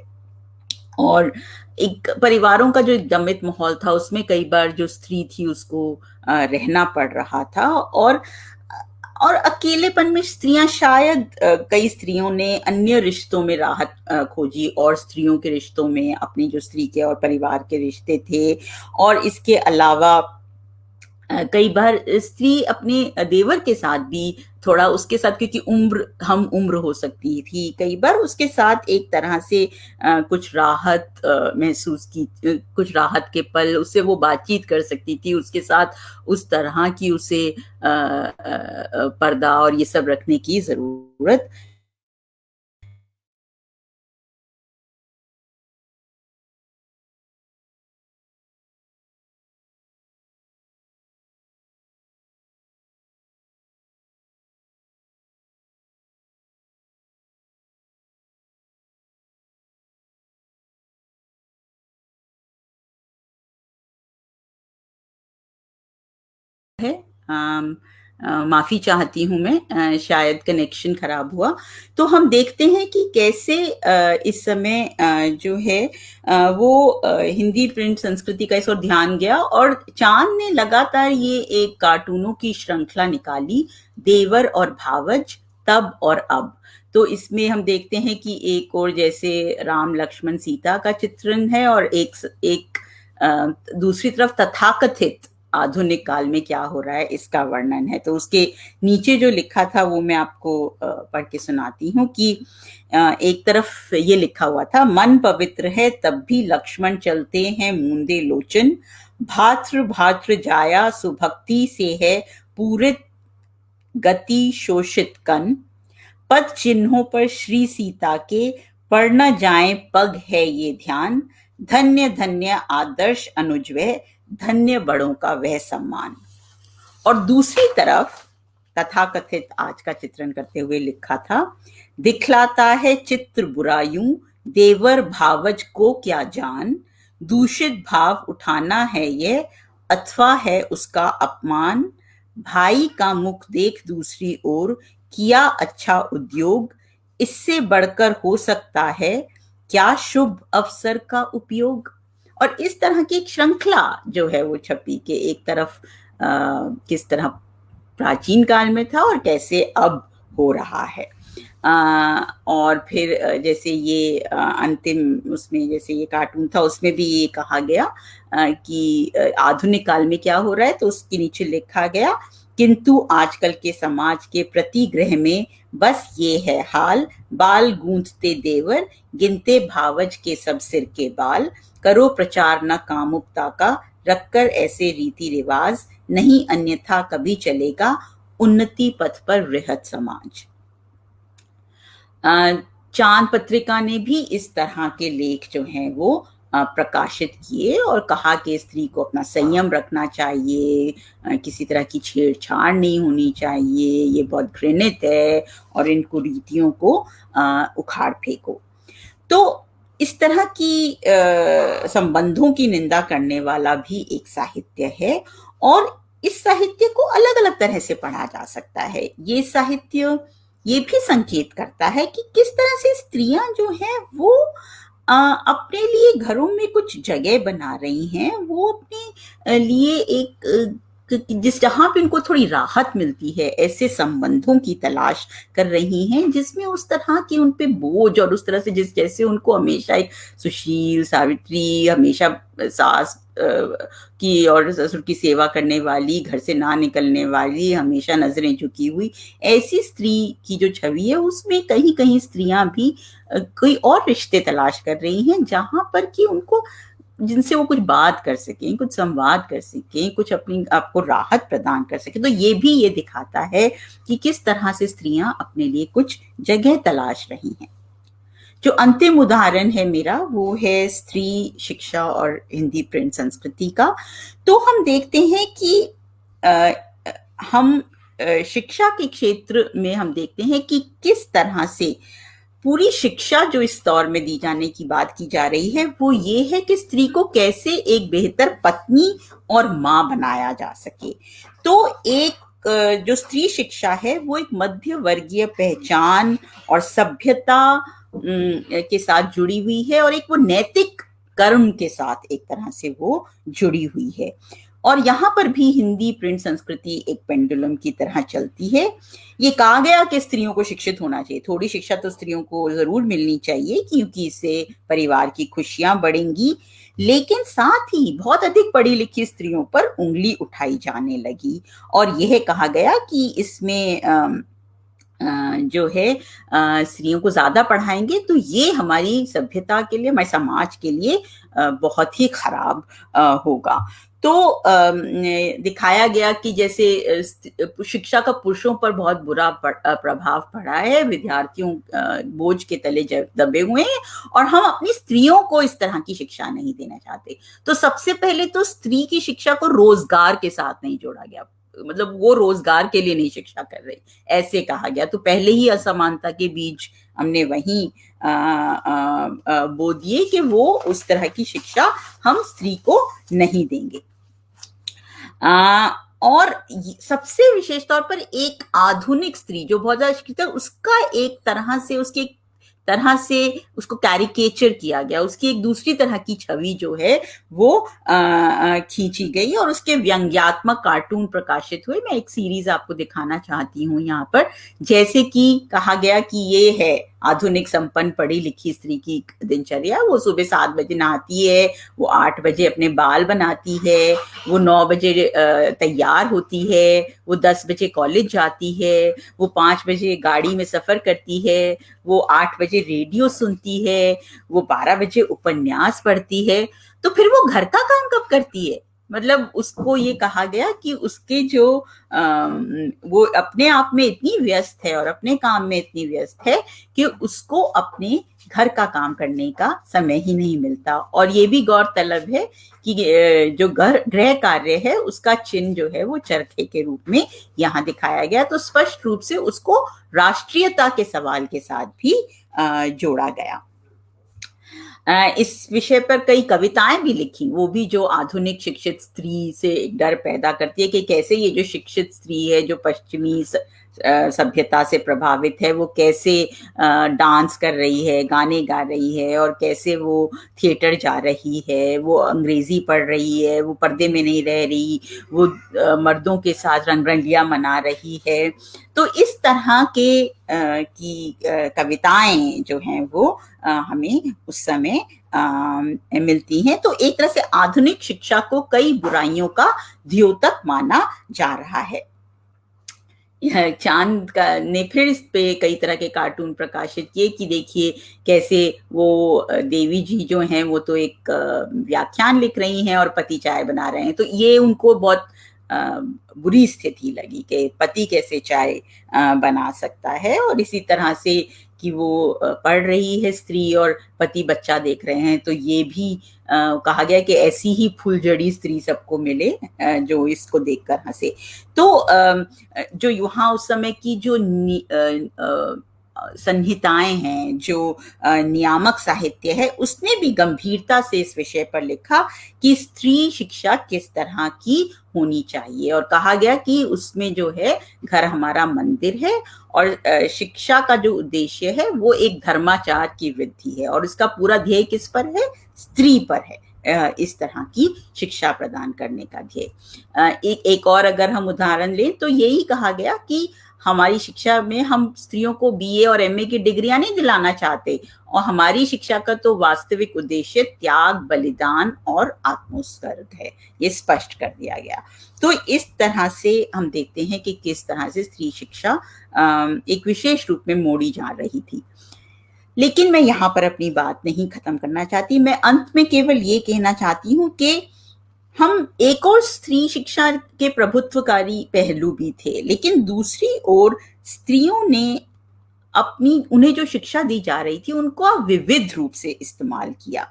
और एक परिवारों का जो दमित माहौल था उसमें कई बार जो स्त्री थी उसको रहना पड़ रहा था। और अकेलेपन में स्त्रियां शायद कई स्त्रियों ने अन्य रिश्तों में राहत खोजी, और स्त्रियों के रिश्तों में अपनी जो स्त्री के और परिवार के रिश्ते थे, और इसके अलावा कई बार स्त्री अपने देवर के साथ भी थोड़ा उसके साथ, क्योंकि हम उम्र हो सकती थी, कई बार उसके साथ एक तरह से कुछ राहत महसूस की, कुछ राहत के पल, उससे वो बातचीत कर सकती थी, उसके साथ उस तरह की उसे पर्दा और ये सब रखने की जरूरत है। माफी चाहती हूँ मैं, शायद कनेक्शन खराब हुआ। तो हम देखते हैं कि कैसे इस समय जो है वो हिंदी प्रिंट संस्कृति का इस ओर ध्यान गया, और चांद ने लगातार ये एक कार्टूनों की श्रृंखला निकाली, देवर और भावज, तब और अब। तो इसमें हम देखते हैं कि एक और जैसे राम लक्ष्मण सीता का चित्रण है, और एक दूसरी तरफ तथाकथित आधुनिक काल में क्या हो रहा है इसका वर्णन है। तो उसके नीचे जो लिखा था वो मैं आपको पढ़ के सुनाती हूँ कि एक तरफ ये लिखा हुआ था, मन पवित्र है तब भी लक्ष्मण चलते हैं मूंदे लोचन, भात्र भात्र जाया सुभक्ति से है पूरित गति शोषित कन, पद चिन्हों पर श्री सीता के पड़ न जाए पग है ये ध्यान, धन्य धन्य आदर्श अनुज वह, धन्य बड़ों का वह सम्मान। और दूसरी तरफ तथाकथित आज का चित्रण करते हुए लिखा था, दिखलाता है चित्र बुरायूं देवर भावज को क्या जान, दूषित भाव उठाना है ये अथवा है उसका अपमान, भाई का मुख देख दूसरी ओर किया अच्छा उद्योग, इससे बढ़कर हो सकता है क्या शुभ अवसर का उपयोग। और इस तरह की एक श्रृंखला जो है वो छपी के एक तरफ किस तरह प्राचीन काल में था और कैसे अब हो रहा है। और फिर जैसे ये अंतिम उसमें जैसे ये कार्टून था उसमें भी ये कहा गया कि आधुनिक काल में क्या हो रहा है, तो उसके नीचे लिखा गया, किंतु आजकल के समाज के प्रतिग्रह में बस ये है हाल, बाल गूंथते देवर गिनते भावज के सब सिर के बाल, करो प्रचार न कामुकता का रखकर ऐसे रीति रिवाज, नहीं अन्यथा कभी चलेगा उन्नति पथ पर वृहत समाज। चांद पत्रिका ने भी इस तरह के लेख जो हैं वो प्रकाशित किए और कहा कि स्त्री को अपना संयम रखना चाहिए, किसी तरह की छेड़छाड़ नहीं होनी चाहिए, ये बहुत घृणित है और इन कुरीतियों को उखाड़ फेंको। तो इस तरह की संबंधों की निंदा करने वाला भी एक साहित्य है और इस साहित्य को अलग अलग तरह से पढ़ा जा सकता है। ये साहित्य ये भी संकेत करता है कि किस तरह से स्त्रियां जो हैं वो अपने लिए घरों में कुछ जगह बना रही हैं, वो अपने लिए एक जिस जहां पे उनको थोड़ी राहत मिलती है ऐसे संबंधों की तलाश कर रही हैं जिसमें उस तरह की उन पे बोझ और उस तरह से जैसे उनको हमेशा एक सुशील सावित्री, हमेशा सास की और ससुर की सेवा करने वाली, घर से ना निकलने वाली, हमेशा नजरें झुकी हुई, ऐसी स्त्री की जो छवि है उसमें कहीं कहीं स्त्रियां भी कोई और रिश्ते तलाश कर रही हैं जहां पर कि उनको जिनसे वो कुछ बात कर सकें, कुछ संवाद कर सकें, कुछ अपनी आपको राहत प्रदान कर सकें। तो ये भी ये दिखाता है कि किस तरह से स्त्रियां अपने लिए कुछ जगह तलाश रही हैं। जो अंतिम उदाहरण है मेरा वो है स्त्री शिक्षा और हिंदी प्रिंट संस्कृति का। तो हम देखते हैं कि हम शिक्षा के क्षेत्र में हम देखते हैं कि किस तरह से पूरी शिक्षा जो इस दौर में दी जाने की बात की जा रही है वो ये है कि स्त्री को कैसे एक बेहतर पत्नी और मां बनाया जा सके। तो एक जो स्त्री शिक्षा है वो एक मध्य वर्गीय पहचान और सभ्यता के साथ जुड़ी हुई है और एक वो नैतिक कर्म के साथ एक तरह से वो जुड़ी हुई है। और यहाँ पर भी हिंदी प्रिंट संस्कृति एक पेंडुलम की तरह चलती है। ये कहा गया कि स्त्रियों को शिक्षित होना चाहिए, थोड़ी शिक्षा तो स्त्रियों को जरूर मिलनी चाहिए क्योंकि इससे परिवार की खुशियां बढ़ेंगी, लेकिन साथ ही बहुत अधिक पढ़ी लिखी स्त्रियों पर उंगली उठाई जाने लगी और यह कहा गया कि इसमें जो है स्त्रियों को ज्यादा पढ़ाएंगे तो ये हमारी सभ्यता के लिए, हमारे समाज के लिए बहुत ही खराब होगा। तो दिखाया गया कि जैसे शिक्षा का पुरुषों पर बहुत बुरा प्रभाव पड़ा है, विद्यार्थियों बोझ के तले दबे हुए हैं और हम अपनी स्त्रियों को इस तरह की शिक्षा नहीं देना चाहते। तो सबसे पहले तो स्त्री की शिक्षा को रोजगार के साथ नहीं जोड़ा गया, मतलब वो रोजगार के लिए नहीं शिक्षा कर रही ऐसे कहा गया। तो पहले ही असमानता के बीज हमने वहीं बो दिए कि वो उस तरह की शिक्षा हम स्त्री को नहीं देंगे। और सबसे विशेष तौर पर एक आधुनिक स्त्री जो बहुत ज्यादा शिक्षित है उसका एक तरह से उसको कैरिकेचर किया गया, उसकी एक दूसरी तरह की छवि जो है वो खींची गई और उसके व्यंग्यात्मक कार्टून प्रकाशित हुए। मैं एक सीरीज आपको दिखाना चाहती हूँ यहाँ पर, जैसे कि कहा गया कि ये है आधुनिक संपन्न पढ़ी लिखी स्त्री की दिनचर्या। वो सुबह 7 बजे नहाती है, वो 8 बजे अपने बाल बनाती है, वो 9 बजे तैयार होती है, वो 10 बजे कॉलेज जाती है, वो 5 बजे गाड़ी में सफर करती है, वो 8 बजे रेडियो सुनती है, वो 12 बजे उपन्यास पढ़ती है। तो फिर वो घर का काम कब करती है? मतलब उसको ये कहा गया कि उसके जो वो अपने आप में इतनी व्यस्त है और अपने काम में इतनी व्यस्त है कि उसको अपने घर का काम करने का समय ही नहीं मिलता। और ये भी गौरतलब है कि जो गृह कार्य है उसका चिन्ह जो है वो चरखे के रूप में यहाँ दिखाया गया। तो स्पष्ट रूप से उसको राष्ट्रीयता के सवाल के साथ भी जोड़ा गया। इस विषय पर कई कविताएं भी लिखी, वो भी जो आधुनिक शिक्षित स्त्री से एक डर पैदा करती है कि कैसे ये जो शिक्षित स्त्री है जो पश्चिमी सभ्यता से प्रभावित है, वो कैसे डांस कर रही है, गाने गा रही है, और कैसे वो थिएटर जा रही है, वो अंग्रेजी पढ़ रही है, वो पर्दे में नहीं रह रही, वो मर्दों के साथ रंगरलियां मना रही है। तो इस तरह के की कविताएं जो हैं वो हमें उस समय मिलती हैं। तो एक तरह से आधुनिक शिक्षा को कई बुराइयों का द्योतक माना जा रहा है। चांद का ने फिर इस पे कई तरह के कार्टून प्रकाशित किए कि देखिए कैसे वो देवी जी जो हैं वो तो एक व्याख्यान लिख रही हैं और पति चाय बना रहे हैं। तो ये उनको बहुत बुरी स्थिति लगी कि पति कैसे चाय बना सकता है, और इसी तरह से कि वो पढ़ रही है स्त्री और पति बच्चा देख रहे हैं। तो ये भी कहा गया कि ऐसी ही फुलझड़ी स्त्री सबको मिले जो इसको देखकर हंसे। तो जो यहाँ उस समय की जो संहिताएं हैं, जो नियामक साहित्य है, उसने भी गंभीरता से इस विषय पर लिखा कि स्त्री शिक्षा किस तरह की होनी चाहिए। और कहा गया कि उसमें जो है घर हमारा मंदिर है और शिक्षा का जो उद्देश्य है वो एक धर्माचार की वृद्धि है, और इसका पूरा ध्येय किस पर है? स्त्री पर है। इस तरह की शिक्षा प्रदान करने का ध्येय। एक और अगर हम उदाहरण लें तो यही कहा गया कि हमारी शिक्षा में हम स्त्रियों को बीए और एमए की डिग्रियां नहीं दिलाना चाहते, और हमारी शिक्षा का तो वास्तविक उद्देश्य त्याग, बलिदान और आत्मोत्सर्ग है, ये स्पष्ट कर दिया गया। तो इस तरह से हम देखते हैं कि किस तरह से स्त्री शिक्षा एक विशेष रूप में मोड़ी जा रही थी। लेकिन मैं यहाँ पर अपनी बात नहीं खत्म करना चाहती। मैं अंत में केवल ये कहना चाहती हूँ कि हम एक और स्त्री शिक्षा के प्रभुत्वकारी पहलू भी थे, लेकिन दूसरी ओर स्त्रियों ने उन्हें जो शिक्षा दी जा रही थी उनको विविध रूप से इस्तेमाल किया।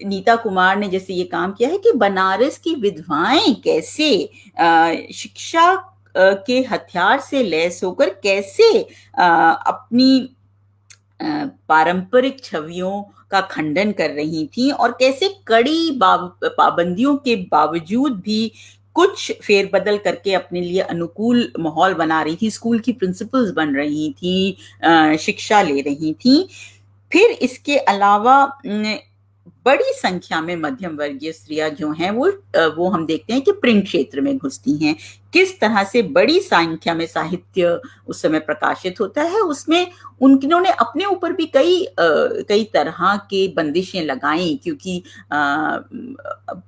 नीता कुमार ने जैसे ये काम किया है कि बनारस की विधवाएं कैसे शिक्षा के हथियार से लैस होकर कैसे अपनी पारंपरिक छवियों का खंडन कर रही थी, और कैसे कड़ी पाबंदियों के बावजूद भी कुछ फेरबदल करके अपने लिए अनुकूल माहौल बना रही थी, स्कूल की प्रिंसिपल्स बन रही थी, शिक्षा ले रही थी। फिर इसके अलावा बड़ी संख्या में मध्यम वर्गीय स्त्रियां जो हैं वो हम देखते हैं कि प्रिंट क्षेत्र में घुसती हैं। किस तरह से बड़ी संख्या में साहित्य उस समय प्रकाशित होता है, उसमें उन्होंने अपने ऊपर भी कई तरह के बंदिशें लगाई, क्योंकि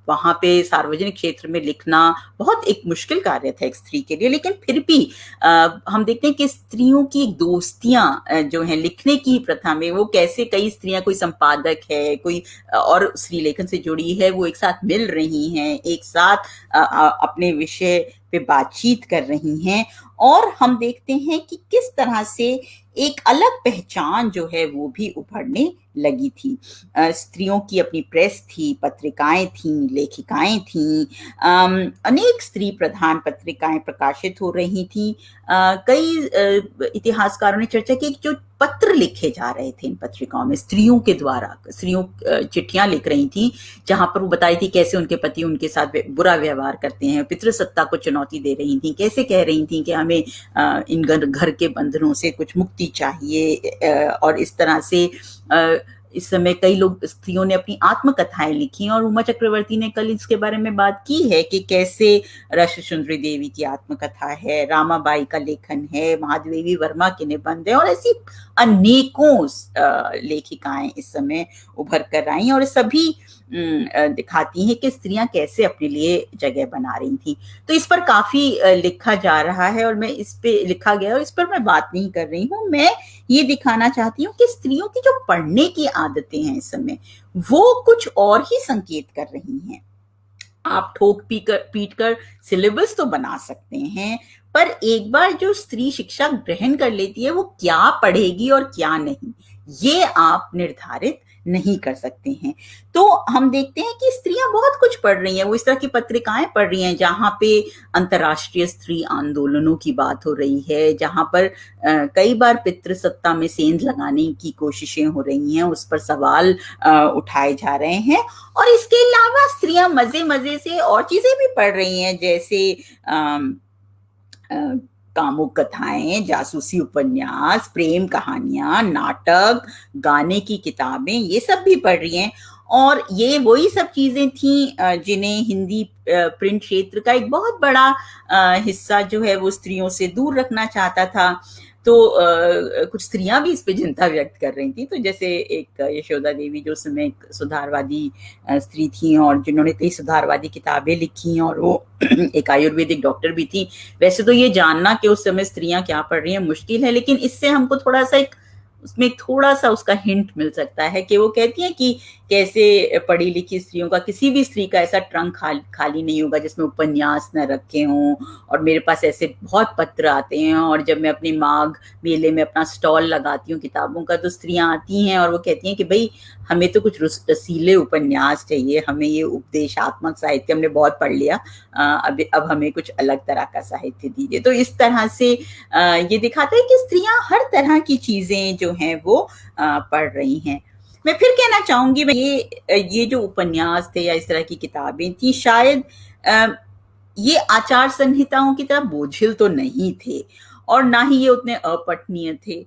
वहां पे सार्वजनिक क्षेत्र में लिखना बहुत एक मुश्किल कार्य था एक स्त्री के लिए। लेकिन फिर भी हम देखते हैं कि स्त्रियों की दोस्तियां जो हैं लिखने की प्रथा में, वो कैसे कई स्त्रियां, कोई संपादक है, कोई और स्त्री लेखन से जुड़ी है, वो एक साथ मिल रही हैं, एक साथ अपने विषय पे बातचीत कर रही हैं। और हम देखते हैं कि किस तरह से एक अलग पहचान जो है वो भी उभरने लगी थी। स्त्रियों की अपनी प्रेस थी, पत्रिकाएं थीं, लेखिकाएं थीं, अनेक स्त्री प्रधान पत्रिकाएं प्रकाशित हो रही थीं। कई इतिहासकारों ने चर्चा की जो पत्र लिखे जा रहे थे इन पत्रिकाओं में स्त्रियों के द्वारा, स्त्रियों चिट्ठियां लिख रही थी जहां पर वो बताई थी कैसे उनके पति उनके साथ बुरा व्यवहार करते हैं, पितृसत्ता को चुनौती दे रही थी, कैसे कह रही थी कि हमें इन घर के बंधनों से कुछ मुक्ति चाहिए, और इस तरह से इस समय कई लोग स्त्रियों ने अपनी आत्मकथाएं लिखी और उमा चक्रवर्ती ने कल इसके बारे में बात की है कि कैसे रश्मि सुंदरी देवी की आत्मकथा है, रामाबाई का लेखन है, महादेवी वर्मा के निबंध है और ऐसी अनेकों लेखिकाएं इस समय उभर कर आई और सभी दिखाती हैं कि स्त्रियां कैसे अपने लिए जगह बना रही थी। तो इस पर काफी लिखा जा रहा है और मैं इस पे लिखा गया और इस पर मैं बात नहीं कर रही हूँ। मैं ये दिखाना चाहती हूँ कि स्त्रियों की जो पढ़ने की आदतें हैं इस समय वो कुछ और ही संकेत कर रही हैं। आप ठोक पीट कर सिलेबस तो बना सकते हैं, पर एक बार जो स्त्री शिक्षा ग्रहण कर लेती है वो क्या पढ़ेगी और क्या नहीं, ये आप निर्धारित नहीं कर सकते हैं। तो हम देखते हैं कि स्त्रियां बहुत कुछ पढ़ रही हैं, वो इस तरह की पत्रिकाएं पढ़ रही हैं जहां पे अंतर्राष्ट्रीय स्त्री आंदोलनों की बात हो रही है, जहां पर कई बार पितृसत्ता में सेंध लगाने की कोशिशें हो रही हैं, उस पर सवाल उठाए जा रहे हैं। और इसके अलावा स्त्रियां मजे मजे से और चीजें भी पढ़ रही हैं, जैसे कामुक कथाएं, जासूसी उपन्यास, प्रेम कहानियां, नाटक, गाने की किताबें, ये सब भी पढ़ रही हैं। और ये वही सब चीजें थी जिन्हें हिंदी प्रिंट क्षेत्र का एक बहुत बड़ा हिस्सा जो है वो स्त्रियों से दूर रखना चाहता था। तो कुछ स्त्रियां भी इस पे चिंता व्यक्त कर रही थी। तो जैसे एक यशोदा देवी जो समय एक सुधारवादी स्त्री थी और जिन्होंने कई सुधारवादी किताबें लिखी और वो एक आयुर्वेदिक डॉक्टर भी थी। वैसे तो ये जानना कि उस समय स्त्रियां क्या पढ़ रही हैं मुश्किल है, लेकिन इससे हमको थोड़ा सा उसमें थोड़ा सा उसका हिंट मिल सकता है कि वो कहती हैं कि कैसे पढ़ी लिखी स्त्रियों का, किसी भी स्त्री का ऐसा ट्रंक खाली नहीं होगा जिसमें उपन्यास न रखे हों। और मेरे पास ऐसे बहुत पत्र आते हैं और जब मैं अपने माघ मेले में अपना स्टॉल लगाती हूँ किताबों का तो स्त्रियां आती हैं और वो कहती हैं कि भाई हमें तो कुछ रसीले उपन्यास चाहिए, हमें ये उपदेशात्मक साहित्य हमने बहुत पढ़ लिया, अब हमें कुछ अलग तरह का साहित्य दीजिए। तो इस तरह से ये दिखाता है कि स्त्रियां हर तरह की चीजें जो हैं वो पढ़ रही हैं। मैं फिर कहना चाहूंगी ये जो उपन्यास थे या इस तरह की किताबें थी, शायद ये आचार संहिताओं की तरह बोझिल तो नहीं थे और ना ही ये उतने अपठनीय थे।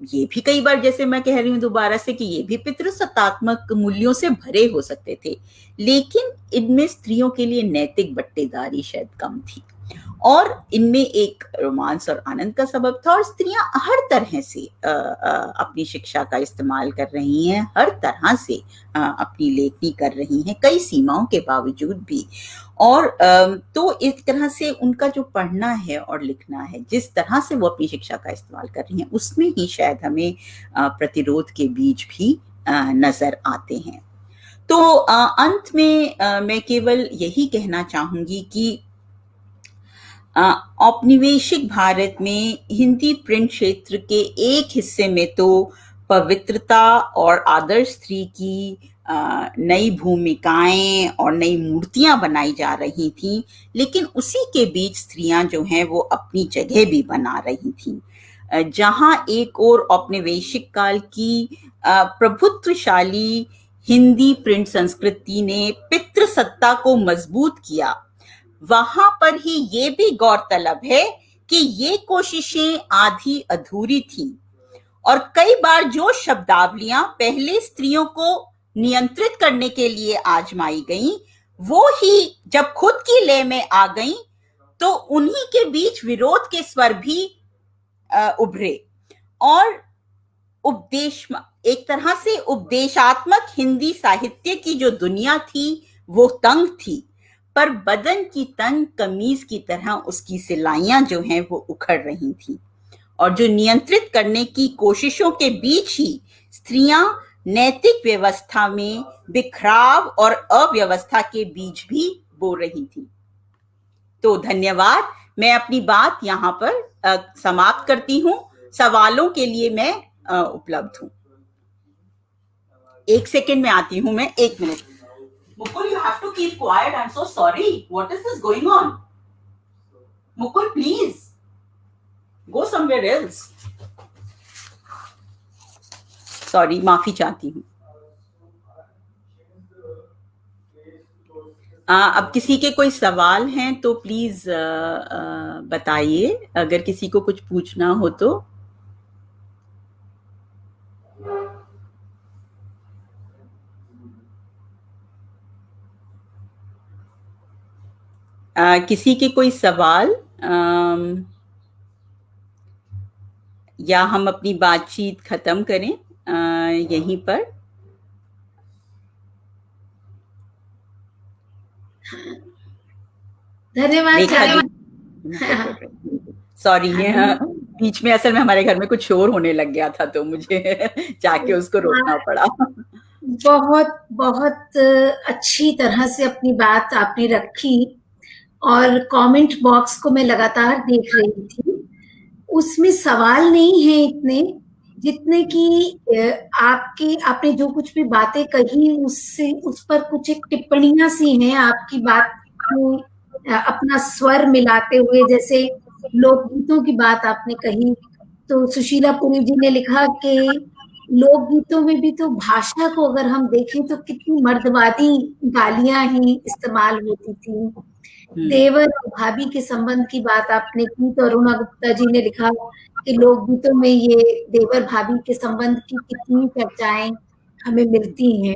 ये भी कई बार, जैसे मैं कह रही हूँ दोबारा से, कि ये भी पितृसत्तात्मक मूल्यों से भरे हो सकते थे, लेकिन इनमें स्त्रियों के लिए नैतिक बट्टेदारी शायद कम थी और इनमें एक रोमांस और आनंद का सबब था। और स्त्रियां हर तरह से अपनी शिक्षा का इस्तेमाल कर रही हैं, हर तरह से अपनी लेखनी कर रही हैं, कई सीमाओं के बावजूद भी। और तो इस तरह से उनका जो पढ़ना है और लिखना है, जिस तरह से वो अपनी शिक्षा का इस्तेमाल कर रही हैं, उसमें ही शायद हमें प्रतिरोध के बीज भी नजर आते हैं। तो अंत में मैं केवल यही कहना चाहूंगी कि औपनिवेशिक भारत में हिंदी प्रिंट क्षेत्र के एक हिस्से में तो पवित्रता और आदर्श स्त्री की नई भूमिकाएं और नई मूर्तियां बनाई जा रही थी, लेकिन उसी के बीच स्त्रियां जो हैं वो अपनी जगह भी बना रही थी। जहां एक और औपनिवेशिक काल की प्रभुत्वशाली हिंदी प्रिंट संस्कृति ने पितृसत्ता को मजबूत किया, वहां पर ही ये भी गौरतलब है कि ये कोशिशें आधी अधूरी थी और कई बार जो शब्दावलियां पहले स्त्रियों को नियंत्रित करने के लिए आजमाई गईं, वो ही जब खुद की लय में आ गईं तो उन्हीं के बीच विरोध के स्वर भी उभरे और एक तरह से उपदेशात्मक हिंदी साहित्य की जो दुनिया थी वो तंग थी, पर बदन की तंग कमीज की तरह उसकी सिलाइयां जो हैं वो उखड़ रही थी और जो नियंत्रित करने की कोशिशों के बीच ही स्त्रियां नैतिक व्यवस्था में बिखराव और अव्यवस्था के बीच भी बो रही थी। तो धन्यवाद, मैं अपनी बात यहाँ पर समाप्त करती हूँ। सवालों के लिए मैं उपलब्ध हूँ। 1 सेकंड में आती हूँ मैं, 1 minute. Mukul, you have to keep quiet. I'm so sorry. What is this going on? Mukul, please. Go somewhere else. Sorry, माफी चाहती हूँ। अब किसी के कोई सवाल हैं तो प्लीज बताइए, अगर किसी को कुछ पूछना हो तो। किसी के कोई सवाल, या हम अपनी बातचीत खत्म करें यहीं पर? धन्यवाद। सॉरी, बीच में असल में हमारे घर में कुछ शोर होने लग गया था, तो मुझे जाके उसको रोकना पड़ा। बहुत बहुत अच्छी तरह से अपनी बात आपने रखी, और कमेंट बॉक्स को मैं लगातार देख रही थी। उसमें सवाल नहीं है इतने जितने कि आपने जो कुछ भी बातें कही उससे उस पर कुछ एक टिप्पणियां सी हैं आपकी बात में, अपना स्वर मिलाते हुए। जैसे लोकगीतों की बात आपने कही, तो सुशीला पुरी जी ने लिखा कि लोकगीतों में भी तो भाषा को अगर हम देखें तो कितनी मर्दवादी गालियां ही इस्तेमाल होती थी। देवर और भाभी के संबंध की बात आपने की, तो अरुणा गुप्ता जी ने लिखा कि लोकगीतों में ये देवर भाभी के संबंध की कितनी चर्चाएं हमें मिलती हैं।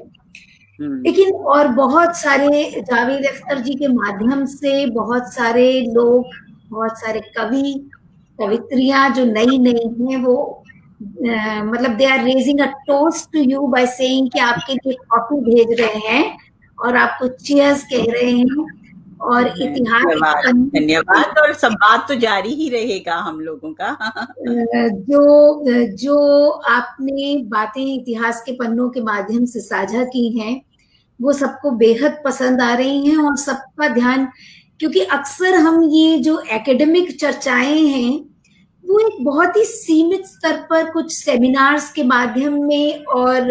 लेकिन और बहुत सारे जावेद अख्तर जी के माध्यम से बहुत सारे लोग, बहुत सारे कवि कवित्रियां जो नई नई हैं, वो मतलब they are raising a toast to you by saying कि आपके लिए कॉफी भेज रहे हैं और आपको चीयर्स कह रहे हैं। और इतिहास धन्यवाद, और संवाद तो जारी ही रहेगा हम लोगों का। जो आपने बातें इतिहास के पन्नों के माध्यम से साझा की हैं, वो सबको बेहद पसंद आ रही हैं, और सबका ध्यान, क्योंकि अक्सर हम ये जो एकेडमिक चर्चाएं हैं वो एक बहुत ही सीमित स्तर पर कुछ सेमिनार्स के माध्यम में और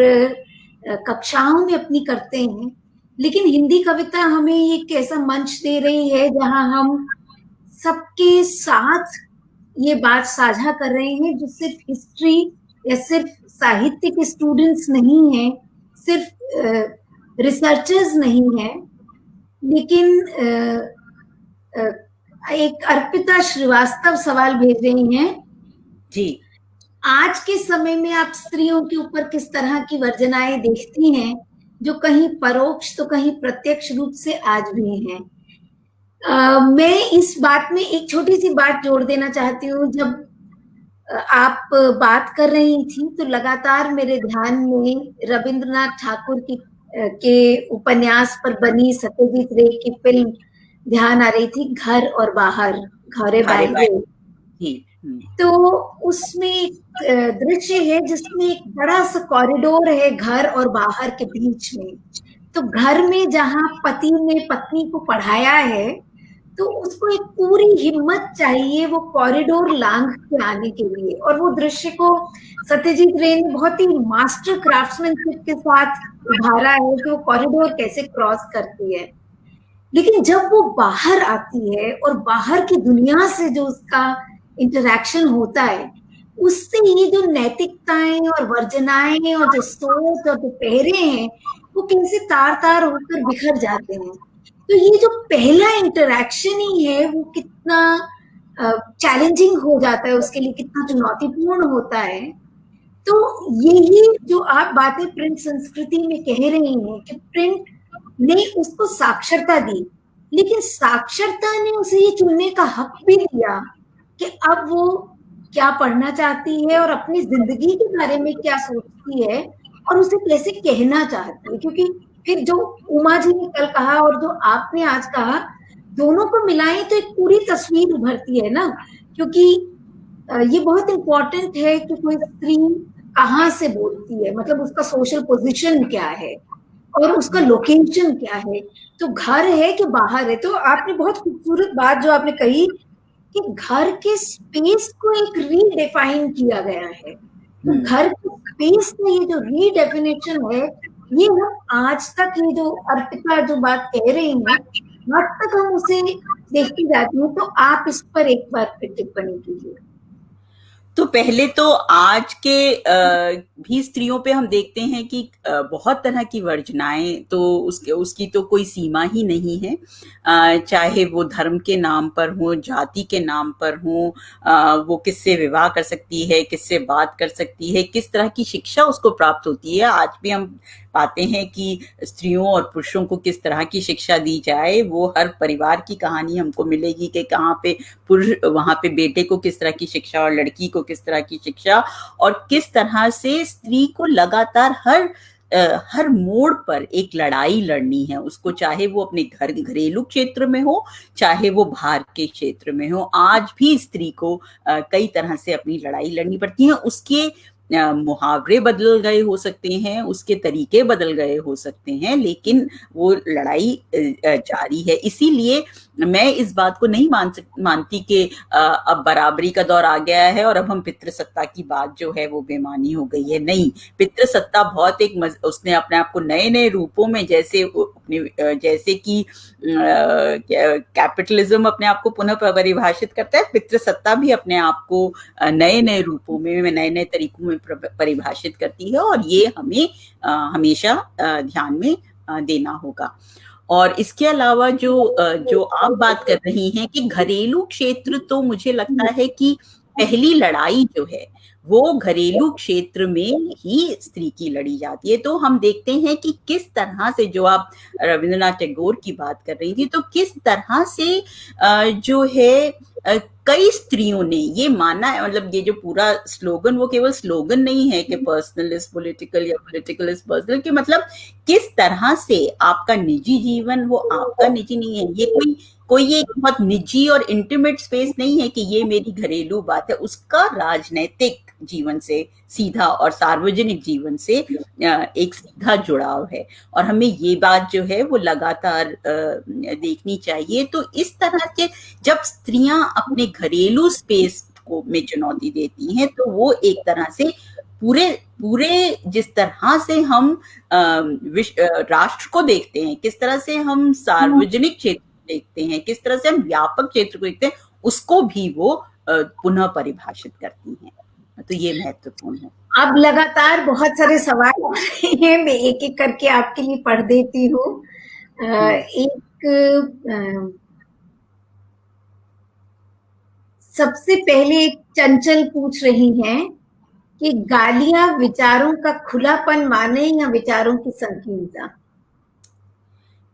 कक्षाओं में अपनी करते हैं, लेकिन हिंदी कविता हमें एक ऐसा मंच दे रही है जहां हम सबके साथ ये बात साझा कर रहे हैं, जो सिर्फ हिस्ट्री या सिर्फ साहित्य के स्टूडेंट्स नहीं हैं, सिर्फ रिसर्चर्स नहीं हैं, लेकिन एक अर्पिता श्रीवास्तव सवाल भेज रही हैं जी। आज के समय में आप स्त्रियों के ऊपर किस तरह की वर्जनाएं देखती हैं, जो कहीं परोक्ष तो कहीं प्रत्यक्ष रूप से आज भी हैं? मैं इस बात में एक छोटी सी बात जोड़ देना चाहती हूँ। जब आप बात कर रही थी तो लगातार मेरे ध्यान में रविंद्रनाथ ठाकुर के उपन्यास पर बनी सत्यजीत रे की फिल्म ध्यान आ रही थी, घर और बाहर, घरे बाहर। तो उसमें एक दृश्य है जिसमें एक बड़ा सा कॉरिडोर है घर और बाहर के बीच में। तो घर में जहां पति ने पत्नी को पढ़ाया है, तो उसको एक पूरी हिम्मत चाहिए वो कॉरिडोर लांघ के आने के लिए, और वो दृश्य को सत्यजीत रे ने बहुत ही मास्टर क्राफ्ट्समैनशिप के साथ उभारा है कि वो कॉरिडोर कैसे क्रॉस करती है। लेकिन जब वो बाहर आती है और बाहर की दुनिया से जो उसका इंटरैक्शन होता है, उससे ये जो नैतिकताएं और वर्जनाएं और जो सोच और जो पहरे हैं, वो कैसे तार तार होकर बिखर जाते हैं। तो ये जो पहला इंटरैक्शन ही है वो कितना चैलेंजिंग हो जाता है, उसके लिए कितना चुनौतीपूर्ण होता है। तो यही जो आप बातें प्रिंट संस्कृति में कह रही हैं कि प्रिंट ने उसको साक्षरता दी, लेकिन साक्षरता ने उसे ये चुनने का हक भी दिया कि अब वो क्या पढ़ना चाहती है और अपनी जिंदगी के बारे में क्या सोचती है और उसे कैसे कहना चाहती है। क्योंकि फिर जो उमा जी ने कल कहा और जो आपने आज कहा, दोनों को मिलाएं तो एक पूरी तस्वीर उभरती है ना। क्योंकि ये बहुत इंपॉर्टेंट है कि कोई स्त्री कहाँ से बोलती है, मतलब उसका सोशल पोजीशन क्या है और उसका लोकेशन क्या है, तो घर है कि बाहर है। तो आपने बहुत खूबसूरत बात जो आपने कही कि घर के स्पेस को एक रीडिफाइन किया गया है। तो घर के स्पेस का ये जो रीडेफिनेशन है, ये हम आज तक, ये जो अर्पिता जो बात कह रही हैं, आज तक हम उसे देखती जाती हूँ। तो आप इस पर एक बार फिर टिप्पणी कीजिए। तो पहले तो आज के भी स्त्रियों पे हम देखते हैं कि बहुत तरह की वर्जनाएं, तो उसकी तो कोई सीमा ही नहीं है, चाहे वो धर्म के नाम पर हो, जाति के नाम पर हो, वो किससे विवाह कर सकती है, किससे बात कर सकती है, किस तरह की शिक्षा उसको प्राप्त होती है। आज भी हम पाते हैं कि स्त्रियों और पुरुषों को किस तरह की शिक्षा दी जाए, वो हर परिवार की कहानी हमको मिलेगी कि कहाँ पे पुरुष, वहाँ पे बेटे को किस तरह की शिक्षा और लड़की को किस तरह की शिक्षा, और किस तरह से स्त्री को लगातार हर मोड़ पर एक लड़ाई लड़नी है उसको, चाहे वो अपने घरेलू क्षेत्र में हो, चाहे वो बाहर के क्षेत्र में हो। आज भी स्त्री को कई तरह से अपनी लड़ाई लड़नी पड़ती है। उसके मुहावरे बदल गए हो सकते हैं, उसके तरीके बदल गए हो सकते हैं, लेकिन वो लड़ाई जारी है। इसीलिए मैं इस बात को नहीं मानती कि अब बराबरी का दौर आ गया है और अब हम पितृसत्ता की बात जो है वो बेमानी हो गई है। नहीं, पितृसत्ता बहुत उसने अपने आप को नए नए रूपों में, जैसे कि कैपिटलिज्म अपने आप को पुनः परिभाषित करता है, पितृसत्ता भी अपने आप को नए नए रूपों में, नए नए तरीकों में परिभाषित करती है, और ये हमें हमेशा ध्यान में देना होगा। और इसके अलावा जो आप बात कर रही हैं कि घरेलू क्षेत्र, तो मुझे लगता है कि पहली लड़ाई जो है वो घरेलू क्षेत्र में ही स्त्री की लड़ी जाती है। तो हम देखते हैं कि किस तरह से, जो आप रविंद्रनाथ टैगोर की बात कर रही थी, तो किस तरह से जो है कई स्त्रियों ने ये माना है, मतलब ये जो पूरा स्लोगन, वो केवल स्लोगन नहीं है कि पर्सनल इज पॉलिटिकल या पॉलिटिकल इज पर्सनल, कि मतलब किस तरह से आपका निजी जीवन वो आपका निजी नहीं है, ये कोई एक बहुत निजी और इंटीमेट स्पेस नहीं है कि ये मेरी घरेलू बात है, उसका राजनैतिक जीवन से सीधा और सार्वजनिक जीवन से एक सीधा जुड़ाव है, और हमें ये बात जो है वो लगातार देखनी चाहिए। तो इस तरह के जब स्त्रियां अपने घरेलू स्पेस को में चुनौती देती हैं, तो वो एक तरह से पूरे जिस तरह से हम राष्ट्र को देखते हैं, किस तरह से हम सार्वजनिक क्षेत्र देखते हैं, किस तरह से हम व्यापक क्षेत्र को देखते हैं, उसको भी वो पुनः परिभाषित करती हैं। तो ये महत्वपूर्ण है। अब लगातार बहुत सारे सवाल आ रहे हैं, मैं एक एक करके आपके लिए पढ़ देती हूँ। सबसे पहले चंचल पूछ रही हैं कि गालियां विचारों का खुलापन माने या विचारों की संकीर्णता।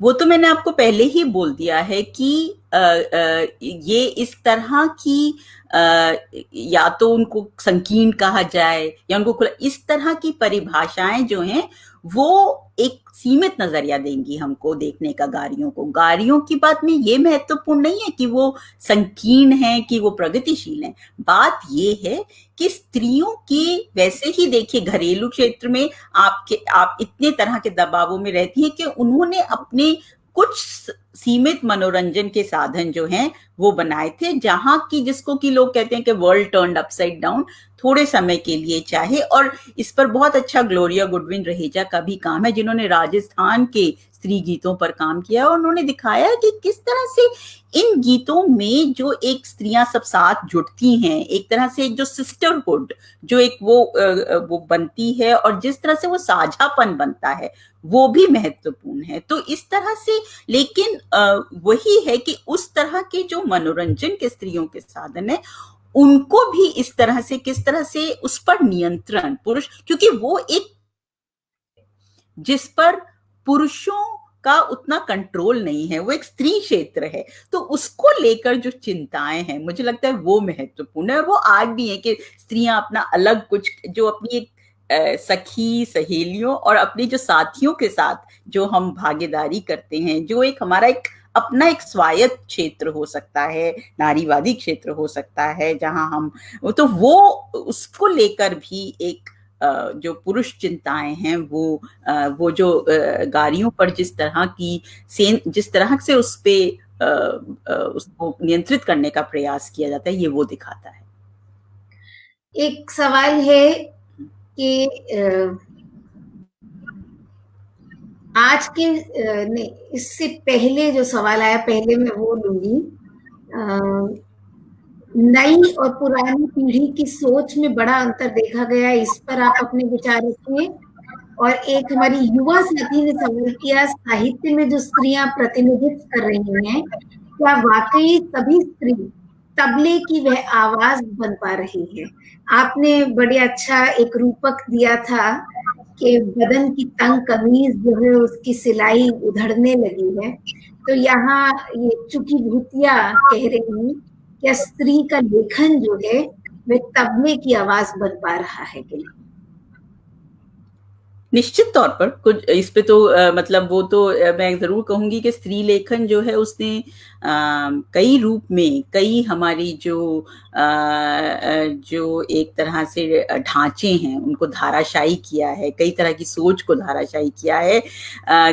वो तो मैंने आपको पहले ही बोल दिया है कि ये इस तरह की या तो उनको संकीर्ण कहा जाए या उनको इस तरह की परिभाषाएं जो हैं वो एक सीमित नजरिया देंगी हमको देखने का गारियों को। गारियों की बात में ये महत्वपूर्ण नहीं है कि वो संकीर्ण है कि वो प्रगतिशील है, बात ये है कि स्त्रियों की, वैसे ही देखिए घरेलू क्षेत्र में आप इतने तरह के दबावों में रहती हैं कि उन्होंने अपने कुछ सीमित मनोरंजन के साधन जो हैं वो बनाए थे, जहां की जिसको कि लोग कहते हैं कि वर्ल्ड टर्न्ड अपसाइड डाउन, थोड़े समय के लिए चाहे। और इस पर बहुत अच्छा ग्लोरिया गुडविन रहेजा का भी काम है, जिन्होंने राजस्थान के स्त्री गीतों पर काम किया, और उन्होंने दिखाया कि किस तरह से इन गीतों में जो एक स्त्रियां सब साथ जुड़ती हैं, एक तरह से एक जो सिस्टरहुड जो एक वो बनती है, और जिस तरह से वो साझापन बनता है वो भी महत्वपूर्ण है। तो इस तरह से, लेकिन वही है कि उस तरह के जो मनोरंजन के स्त्रियों के साधन है उनको भी इस तरह से, किस तरह से उस पर नियंत्रण पुरुष, क्योंकि वो एक जिस पर पुरुषों का उतना कंट्रोल नहीं है, वो एक स्त्री क्षेत्र है, तो उसको लेकर जो चिंताएं हैं मुझे लगता है वो महत्वपूर्ण है। और वो आज भी है कि स्त्रियां अपना अलग कुछ, जो अपनी एक सखी सहेलियों और अपने जो साथियों के साथ जो हम भागीदारी करते हैं, जो एक हमारा एक अपना एक स्वायत्त क्षेत्र हो सकता है, नारीवादी क्षेत्र हो सकता है, जहां हम, तो वो उसको लेकर भी एक जो पुरुष चिंताएं हैं वो जो गारियों पर जिस तरह से उस पे उसको नियंत्रित करने का प्रयास किया जाता है, ये वो दिखाता है। एक सवाल है कि आज के नहीं, इससे पहले जो सवाल आया, पहले मैं वो लूंगी। नई और पुरानी पीढ़ी की सोच में बड़ा अंतर देखा गया, इस पर आप अपने विचार रखिए। और एक हमारी युवा साथी ने सवाल किया, साहित्य में जो स्त्रियां प्रतिनिधित्व कर रही हैं, क्या वाकई सभी स्त्री तबले की वह आवाज बन पा रही है? आपने बड़े अच्छा एक रूपक दिया था कि बदन की तंग कमीज जो है उसकी सिलाई उधड़ने लगी है। तो यहाँ ये चूंकि भूतिया कह रही हैं कि स्त्री का लेखन जो है वह तबले की आवाज बन पा रहा है कि नहीं। निश्चित तौर पर कुछ इस पे तो मतलब वो तो मैं ज़रूर कहूँगी कि स्त्री लेखन जो है उसने कई रूप में कई हमारी जो एक तरह से ढांचे हैं उनको धाराशायी किया है, कई तरह की सोच को धाराशायी किया है,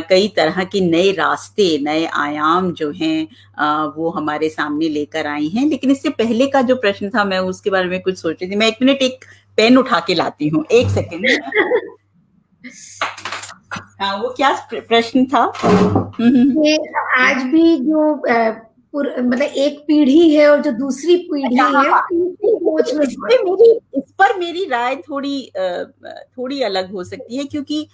कई तरह के नए रास्ते, नए आयाम जो हैं वो हमारे सामने लेकर आई हैं। लेकिन इससे पहले का जो प्रश्न था मैं उसके बारे में कुछ सोच रही थी। मैं 1 मिनट एक पेन उठा के लाती हूँ, 1 सेकंड। हाँ, वो क्या प्रश्न था? ये आज भी जो मतलब एक पीढ़ी है और जो दूसरी पीढ़ी अच्छा, हाँ, है हाँ। उनकी सोच में इस पर मेरी राय थोड़ी अलग हो सकती है, क्योंकि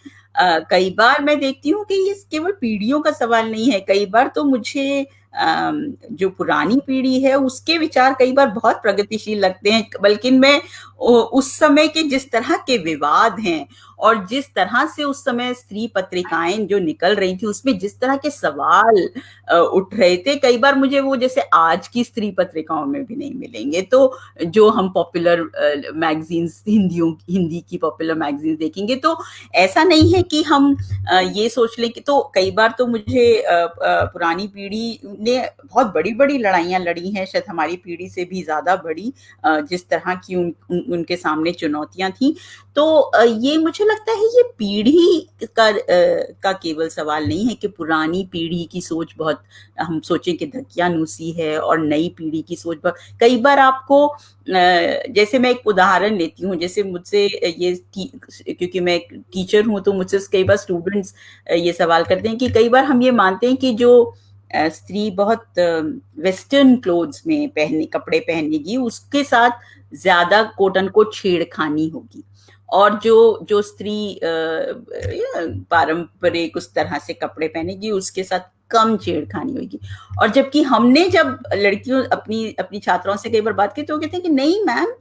कई बार मैं देखती हूँ कि ये केवल पीढ़ियों का सवाल नहीं है। कई बार तो मुझे जो पुरानी पीढ़ी है उसके विचार कई बार बहुत प्रगतिशील लगते हैं, बल्कि मैं उस समय के जिस तरह के विवाद हैं और जिस तरह से उस समय स्त्री पत्रिकाएं जो निकल रही थी उसमें जिस तरह के सवाल उठ रहे थे, कई बार मुझे वो जैसे आज की स्त्री पत्रिकाओं में भी नहीं मिलेंगे। तो जो हम पॉपुलर मैगजीन्स हिंदी की पॉपुलर मैगजीन्स देखेंगे तो ऐसा नहीं है कि हम ये सोच लें कि, तो कई बार तो मुझे पुरानी पीढ़ी ने बहुत बड़ी बड़ी लड़ाइयां लड़ी हैं, शायद हमारी पीढ़ी से भी ज्यादा बड़ी, जिस तरह की उनके सामने चुनौतियां थी। तो ये मुझे लगता है ये पीढ़ी का केवल सवाल नहीं है कि पुरानी पीढ़ी की सोच बहुत, हम सोचें कि धकियानुसी है और नई पीढ़ी की सोच बहुत, कई बार आपको जैसे मैं एक उदाहरण लेती हूँ, जैसे मुझसे ये क्योंकि मैं टीचर हूँ तो मुझसे कई बार स्टूडेंट्स ये सवाल करते हैं कि कई बार हम ये मानते हैं कि जो स्त्री बहुत वेस्टर्न क्लोथ्स में कपड़े पहनेगी उसके साथ ज्यादा कोट अनकोट छेड़खानी होगी, और जो स्त्री पारंपरिक उस तरह से कपड़े पहनेगी उसके साथ कम छेड़खानी होगी। और जबकि हमने जब लड़कियों अपनी छात्राओं से कई बार बात की तो वो कहते हैं कि नहीं मैम,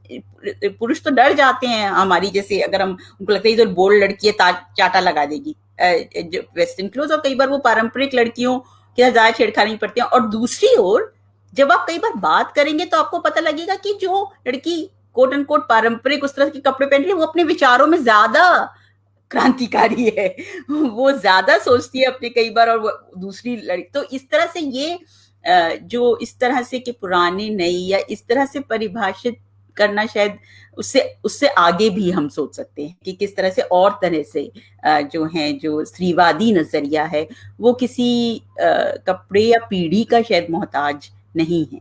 पुरुष तो डर जाते हैं हमारी, जैसे अगर हम उनको लगता है इधर बोल्ड लड़की है चाटा लगा देगी, जो वेस्टर्न क्लोथ, और कई बार वो पारंपरिक लड़कियों के साथ ज्यादा छेड़खानी पड़ती है। और दूसरी ओर जब आप कई बार बात करेंगे तो आपको पता लगेगा कि जो लड़की कोट एंड कोट पारंपरिक उस तरह के कपड़े पहन रही है वो अपने विचारों में ज्यादा क्रांतिकारी है, वो ज्यादा सोचती है अपने कई बार, और वो दूसरी लड़की। तो इस तरह से ये जो इस तरह से कि पुराने नई या इस तरह से परिभाषित करना, शायद उससे उससे आगे भी हम सोच सकते हैं कि किस तरह से और तरह से जो है जो स्त्रीवादी नजरिया है वो किसी कपड़े या पीढ़ी का शायद मोहताज नहीं है।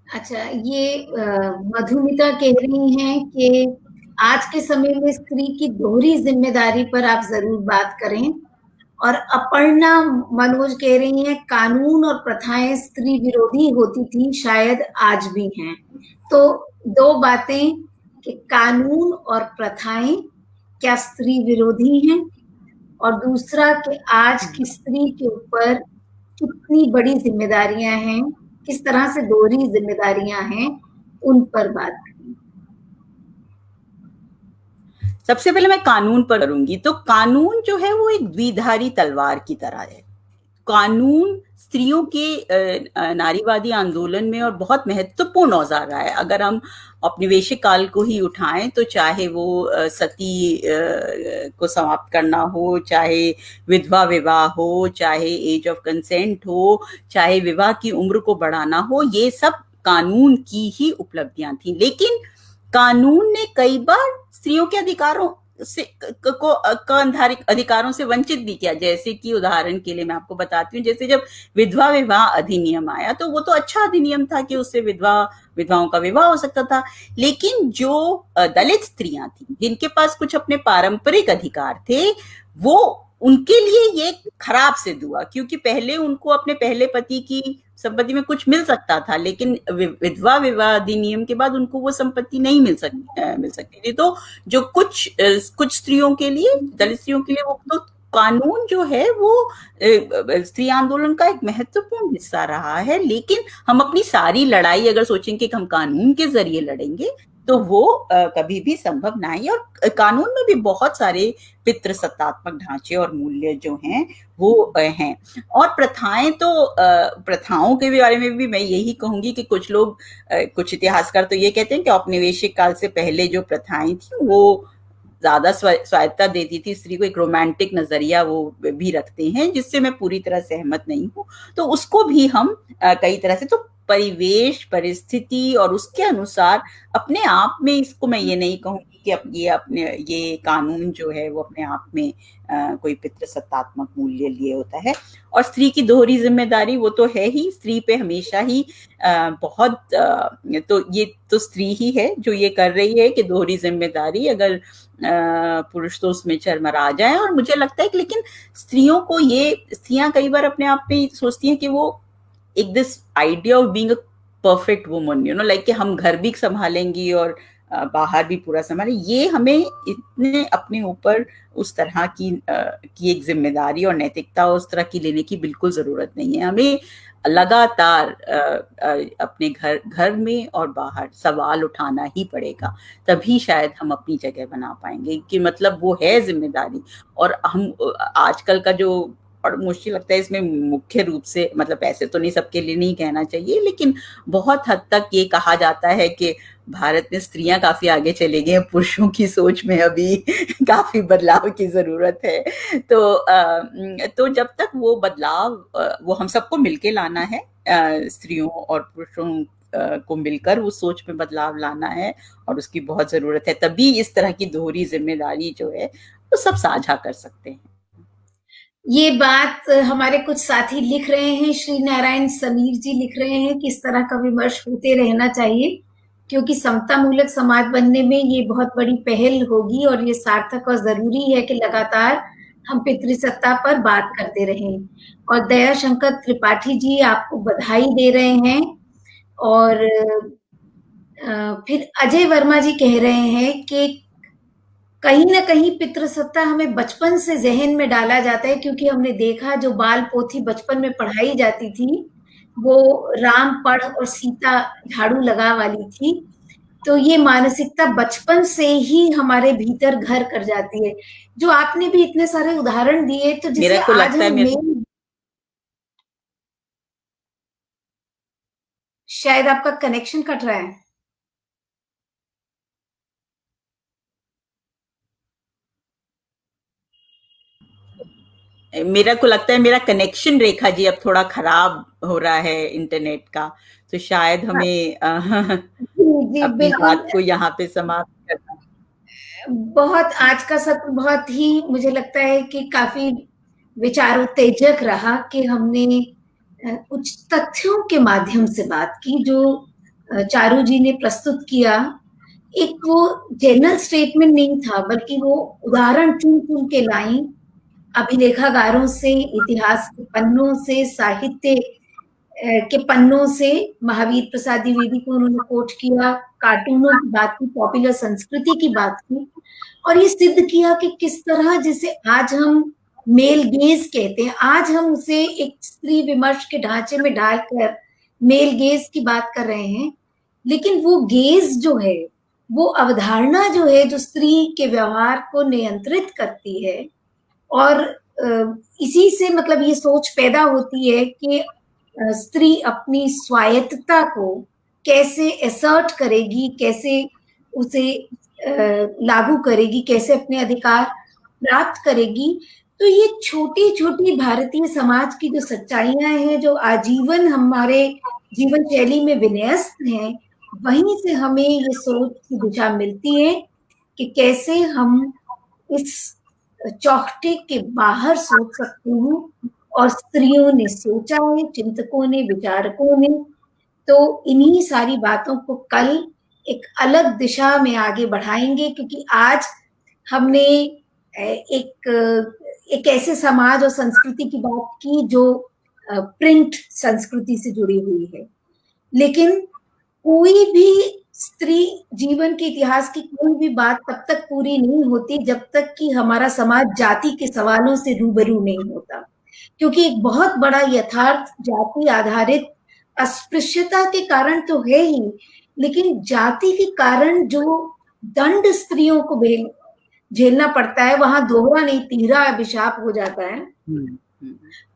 अच्छा, ये मधुमिता कह रही हैं कि आज के समय में स्त्री की दोहरी जिम्मेदारी पर आप जरूर बात करें। और अपर्णा मनोज कह रही हैं कानून और प्रथाएं स्त्री विरोधी होती थी, शायद आज भी हैं। तो दो बातें कि कानून और प्रथाएं क्या स्त्री विरोधी हैं, और दूसरा कि आज की स्त्री के ऊपर कितनी बड़ी जिम्मेदारियां हैं, किस तरह से दोहरी जिम्मेदारियां हैं, उन पर बात करें। सबसे पहले मैं कानून पर करूंगी। तो कानून जो है वो एक द्विधारी तलवार की तरह है। कानून स्त्रियों के नारीवादी आंदोलन में और बहुत महत्वपूर्ण औजार रहा है। अगर हम औपनिवेशिक काल को ही उठाएं तो चाहे वो सती को समाप्त करना हो, चाहे विधवा विवाह हो, चाहे एज ऑफ कंसेंट हो, चाहे विवाह की उम्र को बढ़ाना हो, ये सब कानून की ही उपलब्धियां थी। लेकिन कानून ने कई बार स्त्रियों के अधिकारों से वंचित भी किया। जैसे कि उदाहरण के लिए मैं आपको बताती हूँ, जैसे जब विधवा विवाह अधिनियम आया तो वो तो अच्छा अधिनियम था कि उससे विधवाओं का विवाह हो सकता था। लेकिन जो दलित स्त्रियां थी जिनके पास कुछ अपने पारंपरिक अधिकार थे, वो उनके लिए ये खराब सिद्ध हुआ, क्योंकि पहले उनको अपने पहले पति की संपत्ति में कुछ मिल सकता था, लेकिन विधवा विवाह अधिनियम के बाद उनको वो संपत्ति नहीं मिल सकती थी। तो जो कुछ स्त्रियों के लिए, दलित स्त्रियों के लिए, वो तो कानून जो है वो स्त्री आंदोलन का एक महत्वपूर्ण हिस्सा रहा है। लेकिन हम अपनी सारी लड़ाई अगर सोचें कि हम कानून के जरिए लड़ेंगे तो वो कभी भी संभव नहीं। और कानून में भी बहुत सारे पितृसत्तात्मक ढांचे और मूल्य जो हैं वो हैं। और प्रथाएं तो प्रथाओं के बारे में भी मैं यही कहूंगी कि कुछ लोग, कुछ इतिहासकार तो ये कहते हैं कि औपनिवेशिक काल से पहले जो प्रथाएं थी वो ज्यादा स्वायत्ता देती थी स्त्री को, एक रोमांटिक नजरिया वो भी रखते हैं, जिससे मैं पूरी तरह सहमत नहीं हूँ। तो उसको भी हम कई तरह से, तो परिवेश, परिस्थिति और उसके अनुसार अपने आप में, इसको मैं ये नहीं कहूंगी कि ये कानून जो है वो अपने आप में कोई पितृसत्तात्मक मूल्य लिए होता है। और स्त्री की दोहरी जिम्मेदारी वो तो है ही, स्त्री पे हमेशा ही बहुत तो ये तो स्त्री ही है जो ये कर रही है कि दोहरी जिम्मेदारी, अगर पुरुष तो उसमें चरमरा जाए। और मुझे लगता है कि लेकिन स्त्रियां कई बार अपने आप में सोचती हैं कि वो एक this idea of being a perfect woman, like कि हम घर भी संभालेंगी और बाहर भी पूरा संभाले, ये हमें इतने अपने ऊपर उस तरह की एक जिम्मेदारी और नैतिकता उस तरह की लेने की बिल्कुल जरूरत नहीं है। हमें लगातार अपने घर में और बाहर सवाल उठाना ही पड़ेगा, तभी शायद हम अपनी जगह बना पाएंगे कि मतलब वो है जिम्मेदारी। और हम आजकल का जो, और मुझे लगता है इसमें मुख्य रूप से, मतलब ऐसे तो नहीं, सबके लिए नहीं कहना चाहिए, लेकिन बहुत हद तक ये कहा जाता है कि भारत में स्त्रियां काफी आगे चले गई हैं, पुरुषों की सोच में अभी काफी बदलाव की जरूरत है। तो जब तक वो बदलाव वो हम सबको मिलके लाना है, स्त्रियों और पुरुषों को मिलकर उस सोच में बदलाव लाना है, और उसकी बहुत जरूरत है। तभी इस तरह की दोहरी जिम्मेदारी जो है वो सब साझा कर सकते हैं। ये बात हमारे कुछ साथी लिख रहे हैं, श्री नारायण समीर जी लिख रहे हैं कि इस तरह का विमर्श होते रहना चाहिए, क्योंकि समता मूलक समाज बनने में ये बहुत बड़ी पहल होगी, और ये सार्थक और जरूरी है कि लगातार हम पितृसत्ता पर बात करते रहें। और दया शंकर त्रिपाठी जी आपको बधाई दे रहे हैं। और फिर अजय वर्मा जी कह रहे हैं कि कहीं ना कहीं पितृसत्ता हमें बचपन से जहन में डाला जाता है, क्योंकि हमने देखा जो बाल पोथी बचपन में पढ़ाई जाती थी वो राम पढ़ और सीता झाड़ू लगा वाली थी। तो ये मानसिकता बचपन से ही हमारे भीतर घर कर जाती है। जो आपने भी इतने सारे उदाहरण दिए, तो जिसे आज हम शायद आपका कनेक्शन कट रहा है। मेरा को लगता है मेरा कनेक्शन, रेखा जी, अब थोड़ा खराब हो रहा है इंटरनेट का, तो शायद हमें अपनी बात को यहाँ पे समाप्त करना। बहुत आज का सत्र बहुत ही मुझे लगता है कि काफी विचारोत्तेजक रहा, कि हमने कुछ तथ्यों के माध्यम से बात की जो चारू जी ने प्रस्तुत किया। एक वो जनरल स्टेटमेंट नहीं था, बल्कि वो उदाहरण चुन चुन के लाई, अभिलेखागारों से, इतिहास के पन्नों से, साहित्य के पन्नों से। महावीर प्रसाद द्विवेदी को उन्होंने कोट किया, कार्टूनों की बात की, पॉपुलर संस्कृति की बात की, और ये सिद्ध किया कि किस तरह, जिसे आज हम मेल गेज कहते हैं, आज हम उसे एक स्त्री विमर्श के ढांचे में डालकर मेल गेज की बात कर रहे हैं, लेकिन वो गेज जो है, वो अवधारणा जो है, जो स्त्री के व्यवहार को नियंत्रित करती है, और इसी से मतलब ये सोच पैदा होती है कि स्त्री अपनी स्वायत्तता को कैसे एसर्ट करेगी, कैसे उसे लागू करेगी, कैसे अपने अधिकार प्राप्त करेगी। तो ये छोटी छोटी भारतीय समाज की जो सच्चाइयां हैं, जो आजीवन हमारे जीवन शैली में विन्यस्त हैं, वहीं से हमें ये सोच की दिशा मिलती है कि कैसे हम इस चौखटे के बाहर सोच सकते हैं। और स्त्रियों ने सोचा है, चिंतकों ने, विचारकों ने, तो इन्हीं सारी बातों को कल एक अलग दिशा में आगे बढ़ाएंगे, क्योंकि आज हमने एक ऐसे समाज और संस्कृति की बात की जो प्रिंट संस्कृति से जुड़ी हुई है, लेकिन कोई भी स्त्री जीवन के इतिहास की कोई भी बात तब तक पूरी नहीं होती जब तक कि हमारा समाज जाति के सवालों से रूबरू नहीं होता, क्योंकि एक बहुत बड़ा यथार्थ जाति आधारित अस्पृश्यता के कारण तो है ही, लेकिन जाति के कारण जो दंड स्त्रियों को झेलना पड़ता है, वहां दोहरा नहीं तीहरा अभिशाप हो जाता है।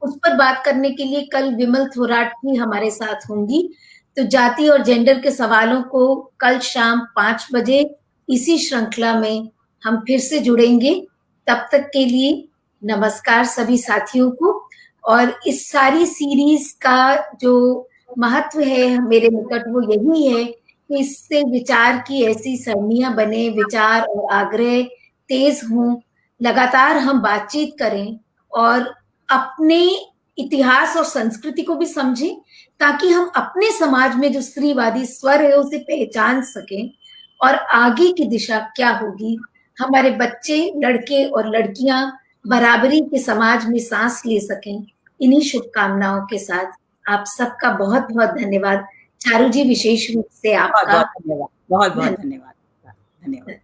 उस पर बात करने के लिए कल विमल थोराट भी हमारे साथ होंगी। तो जाति और जेंडर के सवालों को कल शाम 5 बजे इसी श्रृंखला में हम फिर से जुड़ेंगे। तब तक के लिए नमस्कार सभी साथियों को। और इस सारी सीरीज का जो महत्व है मेरे निकट वो यही है कि इससे विचार की ऐसी सरणियां बने, विचार और आग्रह तेज हों, लगातार हम बातचीत करें और अपने इतिहास और संस्कृति को भी समझें, ताकि हम अपने समाज में जो स्त्रीवादी स्वर है उसे पहचान सकें और आगे की दिशा क्या होगी, हमारे बच्चे, लड़के और लड़कियां बराबरी के समाज में सांस ले सकें। इन्हीं शुभकामनाओं के साथ आप सबका बहुत बहुत धन्यवाद। चारू जी, विशेष रूप से आपका बहुत बहुत धन्यवाद।